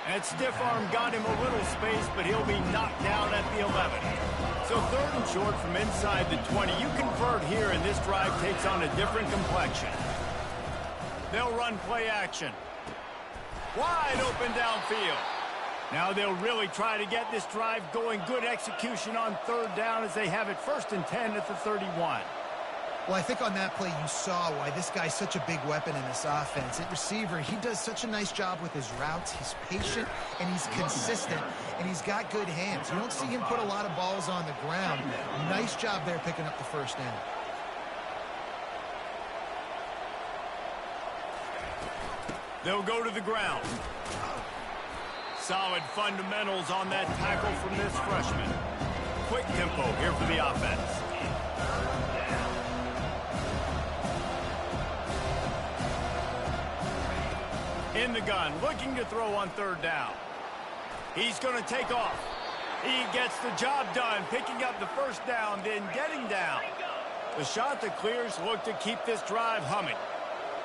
And stiff arm got him a little space, but he'll be knocked down at the 11. So 3rd and short from inside the 20. You convert here, and this drive takes on a different complexion. They'll run play action. Wide open downfield. Now they'll really try to get this drive going. Good execution on 3rd down as they have it 1st and 10 at the 31. Well, I think on that play you saw why this guy's such a big weapon in this offense. At receiver, he does such a nice job with his routes. He's patient, and he's consistent, and he's got good hands. You don't see him put a lot of balls on the ground. Nice job there picking up the 1st down. They'll go to the ground. Solid fundamentals on that tackle from this freshman. Quick tempo here for the offense. In the gun, looking to throw on 3rd down. He's going to take off. He gets the job done, picking up the 1st down, then getting down. The shot that clears looked to keep this drive humming.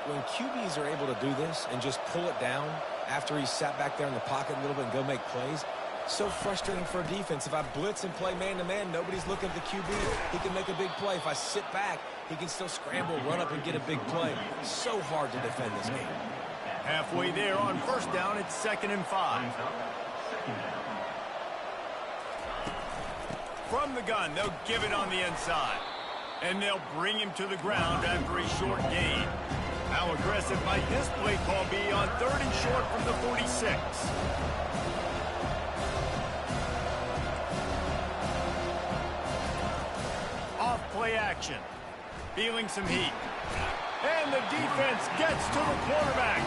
When QBs are able to do this and just pull it down after he's sat back there in the pocket a little bit and go make plays, so frustrating for a defense. If I blitz and play man-to-man, nobody's looking at the QB. He can make a big play. If I sit back, he can still scramble, run up, and get a big play. So hard to defend this game. Halfway there on 1st down, it's 2nd and 5. From the gun, they'll give it on the inside. And they'll bring him to the ground after a short gain. How aggressive might this play call be on 3rd and short from the 46? Off play action. Feeling some heat. And the defense gets to the quarterback.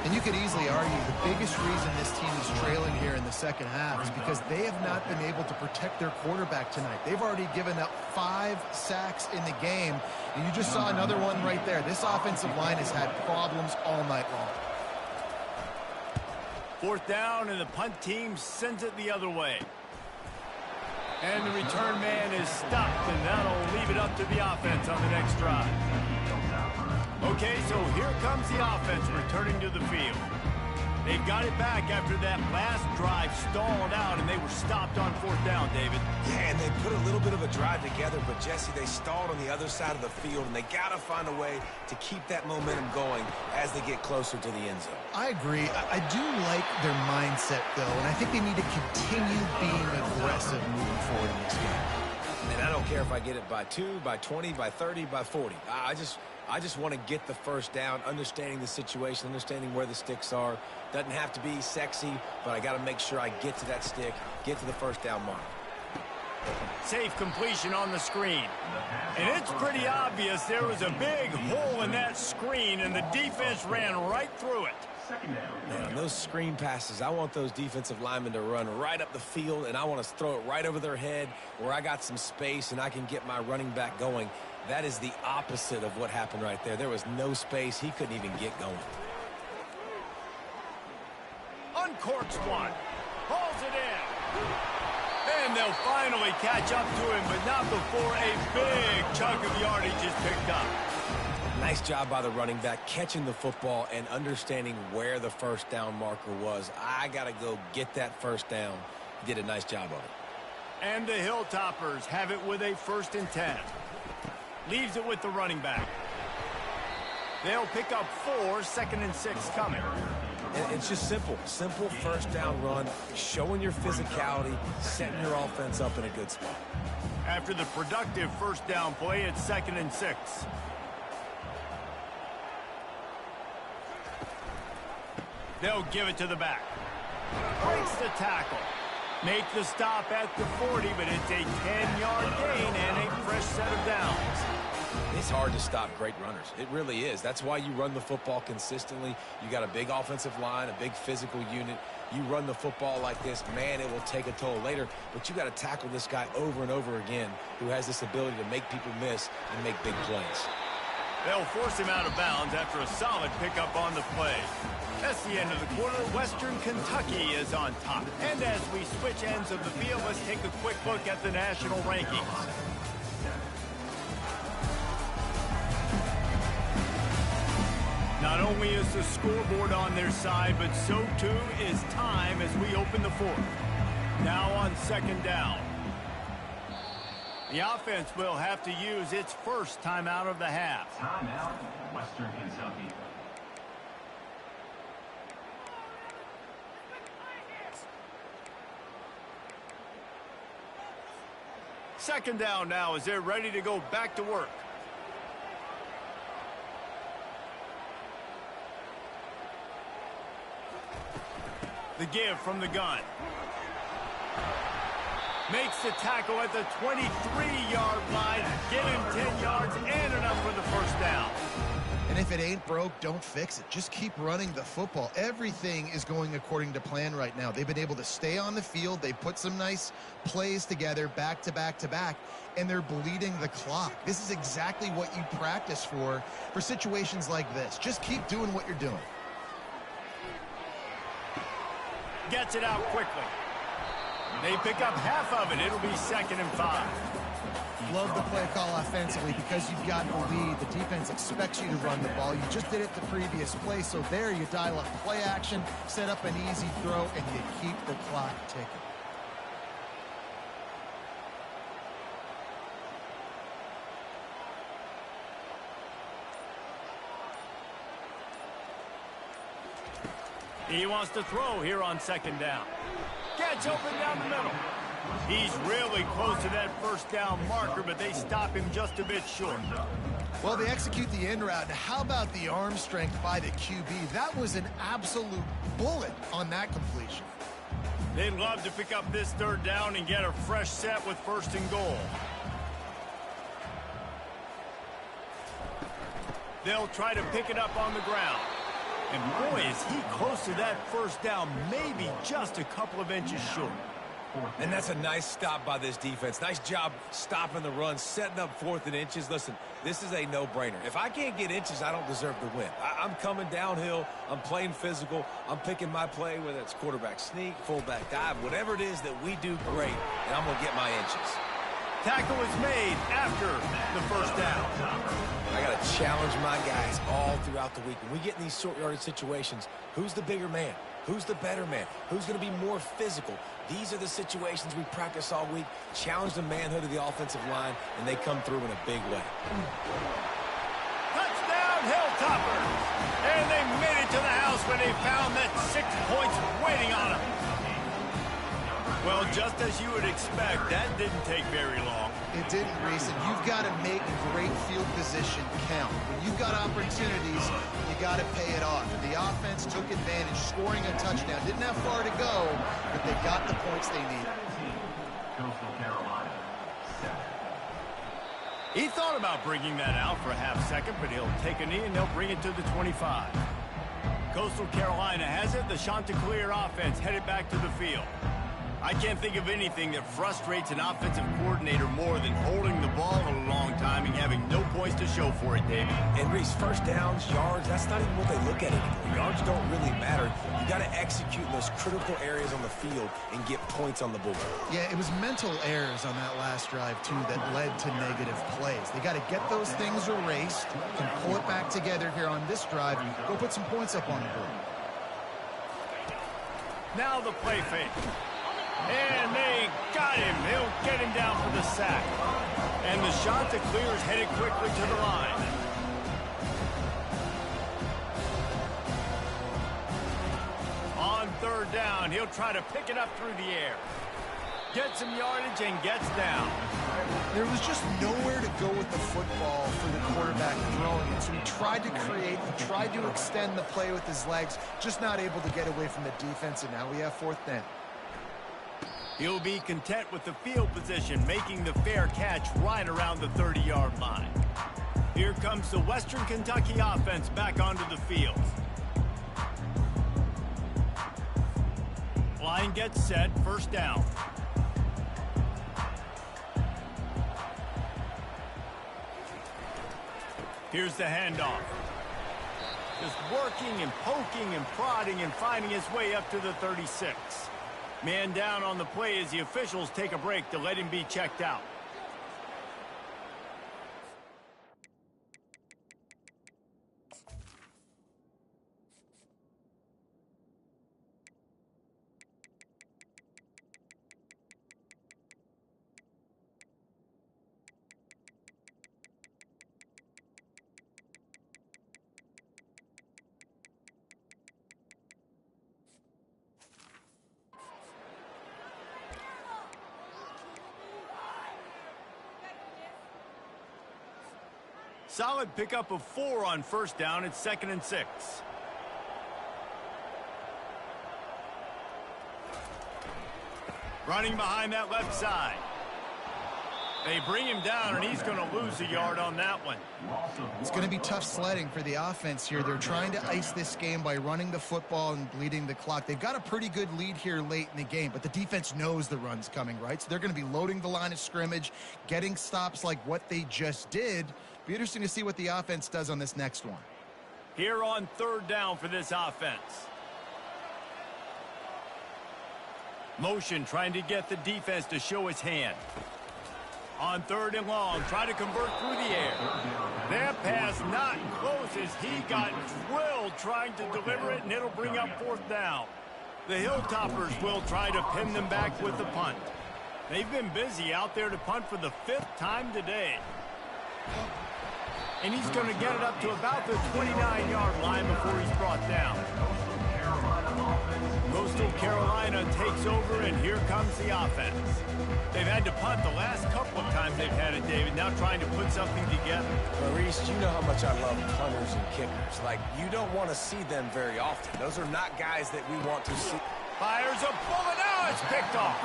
And you could easily argue the biggest reason this team is trailing here in the 2nd half is because they have not been able to protect their quarterback tonight. They've already given up 5 sacks in the game, and you just saw another one right there. This offensive line has had problems all night long. Fourth down, and the punt team sends it the other way. And the return man is stopped, and that'll leave it up to the offense on the next drive. Okay, so here comes the offense returning to the field. They've got it back after that last drive stalled out, and they were stopped on fourth down, David. Yeah, and they put a little bit of a drive together, but, Jesse, they stalled on the other side of the field, and they got to find a way to keep that momentum going as they get closer to the end zone. I agree. I do like their mindset, though, and I think they need to continue being aggressive moving forward in this game. And I don't care if I get it by 2, by 20, by 30, by 40. I just want to get the first down, understanding the situation, understanding where the sticks are. Doesn't have to be sexy, but I got to make sure I get to that stick, get to the first down mark. Safe completion on the screen. And it's pretty obvious there was a big hole in that screen, and the defense ran right through it. Man, on those screen passes, I want those defensive linemen to run right up the field, and I want to throw it right over their head where I got some space and I can get my running back going. That is the opposite of what happened right there. There was no space. He couldn't even get going. Uncorks one. Hauls it in. And they'll finally catch up to him, but not before a big chunk of yardage is picked up. Nice job by the running back catching the football and understanding where the first down marker was. I got to go get that first down. He did a nice job of it. And the Hilltoppers have it with a 1st and 10. Leaves it with the running back. They'll pick up 4, 2nd and 6 coming. And it's just simple first down run, showing your physicality, setting your offense up in a good spot. After the productive first down play, it's 2nd and 6. They'll give it to the back. Breaks the tackle. Make the stop at the 40, but it's a 10-yard gain and a fresh set of downs. It's hard to stop great runners. It really is. That's why you run the football consistently. You got a big offensive line, a big physical unit. You run the football like this, man, it will take a toll later. But you got to tackle this guy over and over again who has this ability to make people miss and make big plays. They'll force him out of bounds after a solid pickup on the play. That's the end of the quarter. Western Kentucky is on top. And as we switch ends of the field, let's take a quick look at the national rankings. Not only is the scoreboard on their side, but so too is time as we open the fourth. Now on 2nd down. The offense will have to use its first timeout of the half. Timeout, Western Kentucky. Second down now as they're ready to go back to work. The give from the gun. Makes the tackle at the 23-yard line. Get him 10 yards and enough for the first down. And if it ain't broke, don't fix it. Just keep running the football. Everything is going according to plan right now. They've been able to stay on the field. They put some nice plays together back to back to back, and they're bleeding the clock. This is exactly what you practice for situations like this. Just keep doing what you're doing. Gets it out quickly. They pick up half of it. It'll be 2nd and 5. Love the play call offensively because you've got the lead. The defense expects you to run the ball. You just did it the previous play, so there you dial up play action, set up an easy throw, and you keep the clock ticking. He wants to throw here on 2nd down. Gets open down the middle. He's really close to that first down marker, but they stop him just a bit short. Well, they execute the end route. How about the arm strength by the QB? That was an absolute bullet on that completion. They'd love to pick up this 3rd down and get a fresh set with 1st and goal. They'll try to pick it up on the ground. And boy, is he close to that first down, maybe just a couple of inches short. And that's a nice stop by this defense. Nice job stopping the run, setting up 4th and inches. Listen, this is a no-brainer. If I can't get inches, I don't deserve the win. I'm coming downhill. I'm playing physical. I'm picking my play, whether it's quarterback sneak, fullback dive, whatever it is that we do great, and I'm going to get my inches. Tackle is made after the first down. I got to challenge my guys all throughout the week. When we get in these short yardage situations, who's the bigger man? Who's the better man? Who's going to be more physical? These are the situations we practice all week, challenge the manhood of the offensive line, and they come through in a big way. Touchdown, Hilltoppers! And they made it to the house when they found that 6 points waiting on them. Well, just as you would expect, that didn't take very long. It didn't, Reese, and you've got to make great field position count. When you've got opportunities, you got to pay it off. And the offense took advantage, scoring a touchdown. Didn't have far to go, but they got the points they needed. Coastal Carolina, 7. He thought about bringing that out for a half second, but he'll take a knee and they'll bring it to the 25. Coastal Carolina has it. The Chanticleer offense headed back to the field. I can't think of anything that frustrates an offensive coordinator more than holding the ball a long time and having no points to show for it, David. And Reese, first downs, yards, that's not even what they look at anymore. Yards don't really matter. You got to execute in those critical areas on the field and get points on the board. Yeah, it was mental errors on that last drive, too, that led to negative plays. They got to get those things erased and pull it back together here on this drive. Go put some points up on the board. Now the play fake. And they got him. He'll get him down for the sack. And the Chanticleers headed quickly to the line. On 3rd down, he'll try to pick it up through the air. Gets some yardage and gets down. There was just nowhere to go with the football for the quarterback throwing it. So he tried to create, he tried to extend the play with his legs, just not able to get away from the defense, and now we have 4th down. He'll be content with the field position, making the fair catch right around the 30-yard line. Here comes the Western Kentucky offense back onto the field. Line gets set, 1st down. Here's the handoff. Just working and poking and prodding and finding his way up to the 36. Man down on the play as the officials take a break to let him be checked out. Solid pickup of 4 on 1st down. It's 2nd and 6. Running behind that left side. They bring him down, and he's going to lose a yard on that one. It's going to be tough sledding for the offense here. They're trying to ice this game by running the football and bleeding the clock. They've got a pretty good lead here late in the game, but the defense knows the run's coming, right? So they're going to be loading the line of scrimmage, getting stops like what they just did. Be interesting to see what the offense does on this next one. Here on 3rd down for this offense. Motion trying to get the defense to show his hand. On 3rd and long, try to convert through the air. That pass not close as he got drilled trying to deliver it, and it'll bring up 4th down. The Hilltoppers will try to pin them back with the punt. They've been busy out there to punt for the 5th time today. And he's going to get it up to about the 29-yard line before he's brought down. Coastal Carolina takes over, and here comes the offense. They've had to punt the last couple of times they've had it, David, now trying to put something together. Maurice, you know how much I love punters and kickers. Like, you don't want to see them very often. Those are not guys that we want to see. Fires a bullet. Now it's picked off.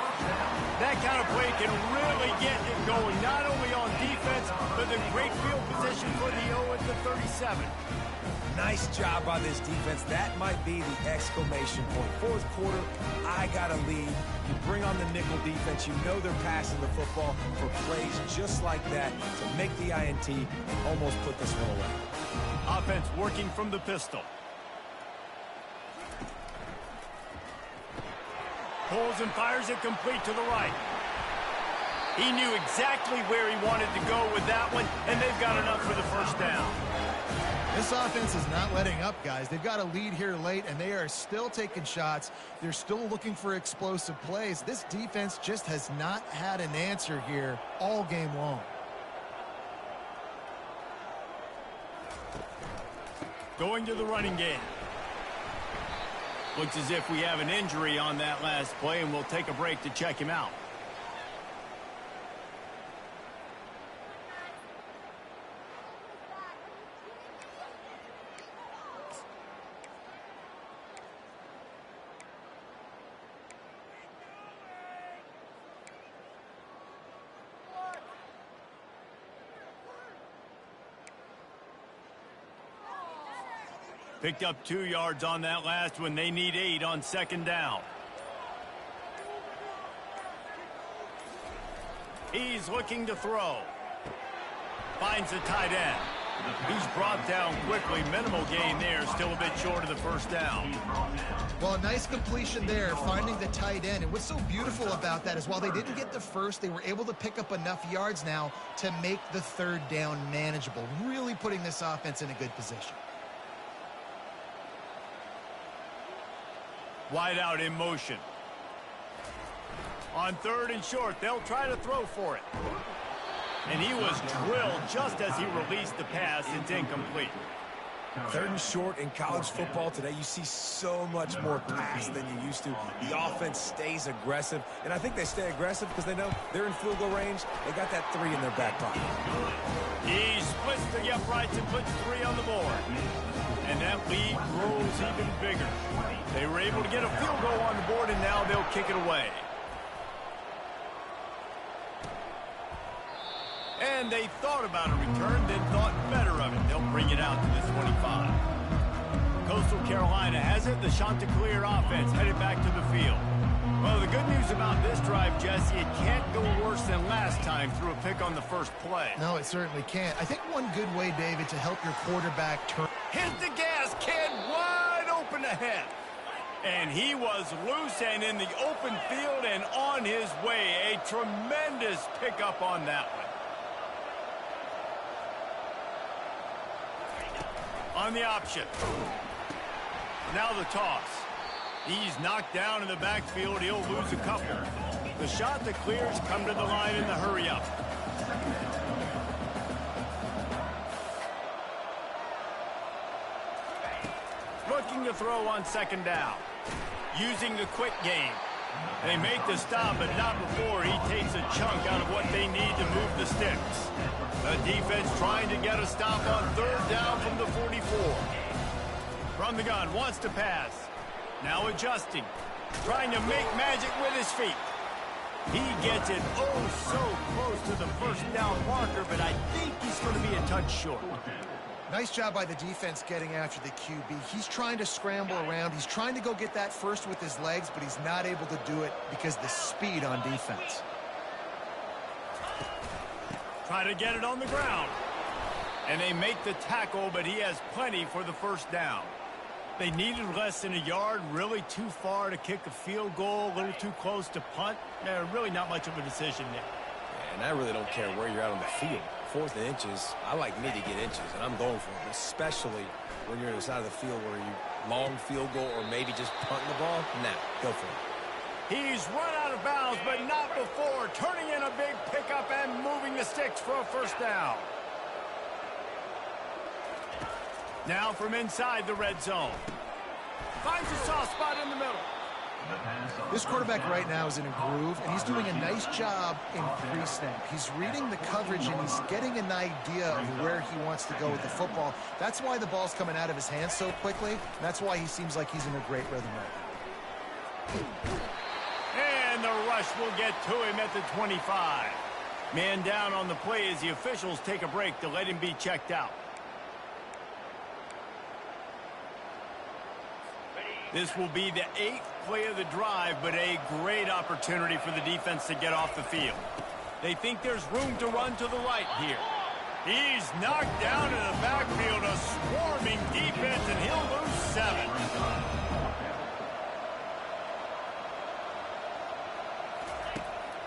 That kind of play can really get it going, not only on defense, but the great field position for the O at the 37. Nice job by this defense. That might be the exclamation point. Fourth quarter, I got a lead. You bring on the nickel defense. You know they're passing the football for plays just like that to make the INT and almost put this one away. Offense working from the pistol. Pulls and fires it complete to the right. He knew exactly where he wanted to go with that one, and they've got enough for the first down. This offense is not letting up, guys. They've got a lead here late, and they are still taking shots. They're still looking for explosive plays. This defense just has not had an answer here all game long. Going to the running game. Looks as if we have an injury on that last play, and we'll take a break to check him out. Picked up 2 yards on that last one. They need 8 on second down. He's looking to throw. Finds the tight end. He's brought down quickly. Minimal gain there. Still a bit short of the first down. Well, a nice completion there, finding the tight end. And what's so beautiful about that is while they didn't get the first, they were able to pick up enough yards now to make the third down manageable. Really putting this offense in a good position. Wide out in motion. On third and short, they'll try to throw for it. And he was drilled just as he released the pass. It's incomplete. Third and short in college football today, you see so much more pass than you used to. The offense stays aggressive, and I think they stay aggressive because they know they're in field goal range. They got that 3 in their back pocket. He splits the uprights and puts 3 on the board. And that lead grows even bigger. They were able to get a field goal on the board, and now they'll kick it away. And they thought about a return, then thought better of it. They'll bring it out to the 25. Coastal Carolina has it. The Chanticleer offense headed back to the field. Well, the good news about this drive, Jesse, it can't go worse than last time through a pick on the first play. No, it certainly can't. I think one good way, David, to help your quarterback turn. Hit the gas, kid, wide open ahead. And he was loose and in the open field and on his way. A tremendous pickup on that one. On the option. Now the toss. He's knocked down in the backfield. He'll lose a couple. The Chanticleers come to the line in the hurry-up. Looking to throw on second down. Using the quick game. They make the stop, but not before he takes a chunk out of what they need to move the sticks. The defense trying to get a stop on third down from the 44. From the gun, wants to pass. Now adjusting. Trying to make magic with his feet. He gets it oh so close to the first down marker, but I think he's going to be a touch short. Nice job by the defense getting after the QB. He's trying to scramble around. He's trying to go get that first with his legs, but he's not able to do it because of the speed on defense. Try to get it on the ground. And they make the tackle, but he has plenty for the first down. They needed less than a yard, really too far to kick a field goal, a little too close to punt. Really not much of a decision there. And I really don't care where you're at on the field. 4th and inches, I like me to get inches, and I'm going for it, especially when you're on the side of the field where you long field goal or maybe just punting the ball. Nah, go for it. He's run out of bounds, but not before. Turning in a big pickup and moving the sticks for a first down. Now from inside the red zone. Finds a soft spot in the middle. This quarterback right now is in a groove, and he's doing a nice job in pre-snap. He's reading the coverage, and he's getting an idea of where he wants to go with the football. That's why the ball's coming out of his hands so quickly. That's why he seems like he's in a great rhythm right now. And rush will get to him at the 25. Man down on the play as the officials take a break to let him be checked out. This will be the 8th play of the drive, but a great opportunity for the defense to get off the field. They think there's room to run to the right here. He's knocked down in the backfield, a swarming defense, and he'll lose 7.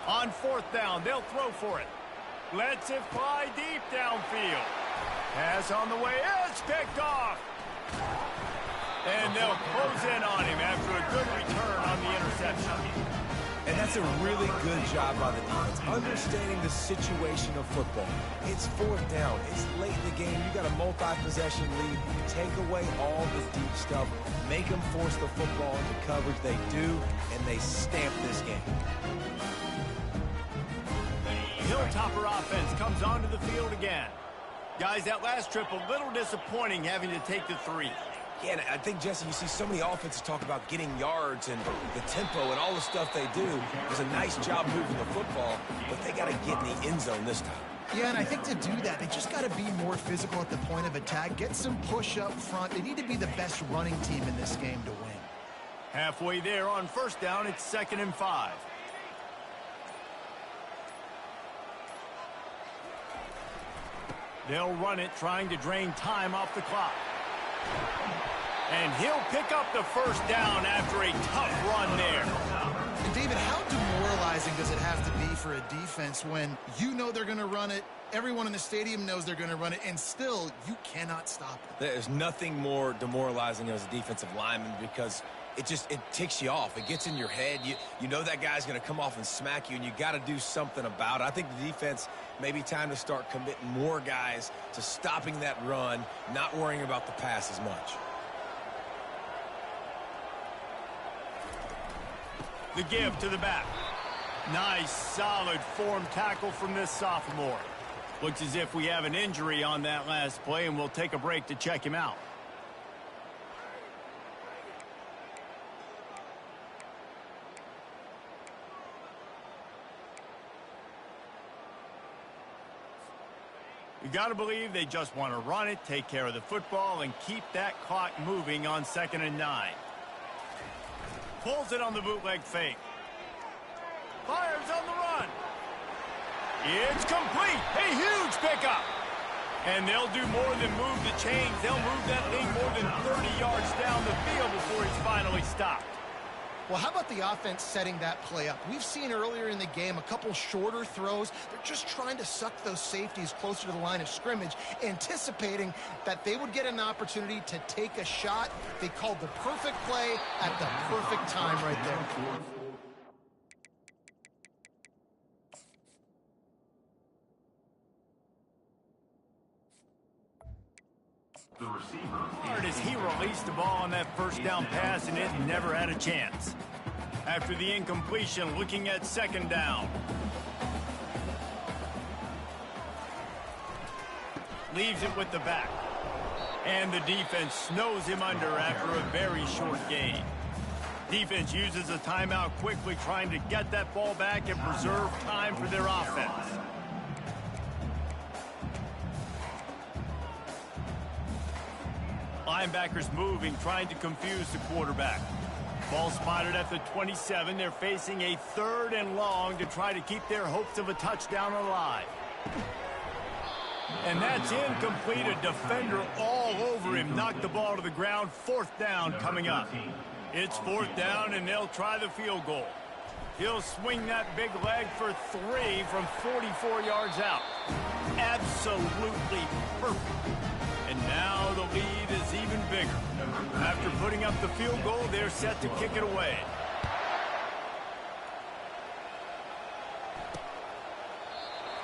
On 4th down, they'll throw for it. Lets it fly deep downfield. Pass on the way, it's picked off. And they'll close in on him after a good return on the interception. And that's a really good job by the defense, understanding the situation of football. It's 4th down. It's late in the game. You got a multi-possession lead. Take away all the deep stuff. Make them force the football into coverage. They do, and they stamp this game. Hilltopper offense comes onto the field again. Guys, that last trip a little disappointing having to take the 3. Yeah, and I think, Jesse, you see so many offenses talk about getting yards and the tempo and all the stuff they do. Does a nice job moving the football, but they got to get in the end zone this time. Yeah, and I think to do that, they just got to be more physical at the point of attack, get some push up front. They need to be the best running team in this game to win. Halfway there on 1st down, it's 2nd and 5. They'll run it, trying to drain time off the clock. And he'll pick up the 1st down after a tough run there. And David, how demoralizing does it have to be for a defense when you know they're going to run it, everyone in the stadium knows they're going to run it, and still you cannot stop it? There's nothing more demoralizing as a defensive lineman because it ticks you off. It gets in your head. You know that guy's going to come off and smack you, and you got to do something about it. I think the defense may be time to start committing more guys to stopping that run, not worrying about the pass as much. The give to the back. Nice, solid form tackle from this sophomore. Looks as if we have an injury on that last play, and we'll take a break to check him out. You got to believe they just want to run it, take care of the football, and keep that clock moving on 2nd and 9. Pulls it on the bootleg fake. Fires on the run. It's complete. A huge pickup. And they'll do more than move the chains. They'll move that thing more than 30 yards down the field before he's finally stopped. Well, how about the offense setting that play up? We've seen earlier in the game a couple shorter throws. They're just trying to suck those safeties closer to the line of scrimmage, anticipating that they would get an opportunity to take a shot. They called the perfect play at the perfect time right there. The receiver. Hard as he released the ball on that 1st down pass, and it never had a chance. After the incompletion, looking at 2nd down. Leaves it with the back. And the defense snows him under after a very short gain. Defense uses a timeout quickly, trying to get that ball back and preserve time for their offense. Linebackers moving, trying to confuse the quarterback. Ball spotted at the 27. They're facing a 3rd and long to try to keep their hopes of a touchdown alive. And that's incomplete. A defender all over him. Knocked the ball to the ground. 4th down coming up. It's 4th down, and they'll try the field goal. He'll swing that big leg for 3 from 44 yards out. Absolutely perfect. And now the lead is even bigger. After putting up the field goal, they're set to kick it away.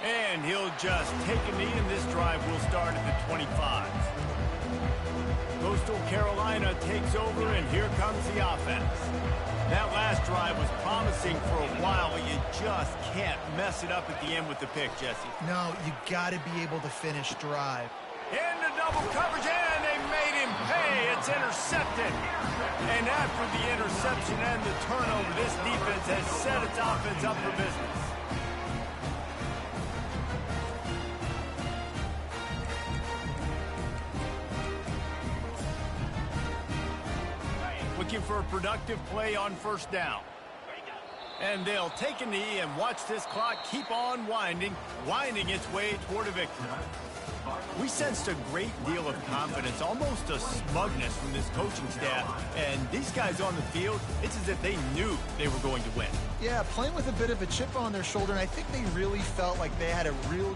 And he'll just take a knee, and this drive will start at the 25. Coastal Carolina takes over, and here comes the offense. That last drive was promising for a while, but you just can't mess it up at the end with the pick, Jesse. No, you got to be able to finish drive. Into double coverage, and they made him Hey, it's intercepted. And after the interception and the turnover, this defense has set its offense up for business. Looking for a productive play on first down. And they'll take a knee and watch this clock keep on winding its way toward a victory. We sensed a great deal of confidence, almost a smugness from this coaching staff. And these guys on the field, it's as if they knew they were going to win. Yeah, playing with a bit of a chip on their shoulder, and I think they really felt like they had a real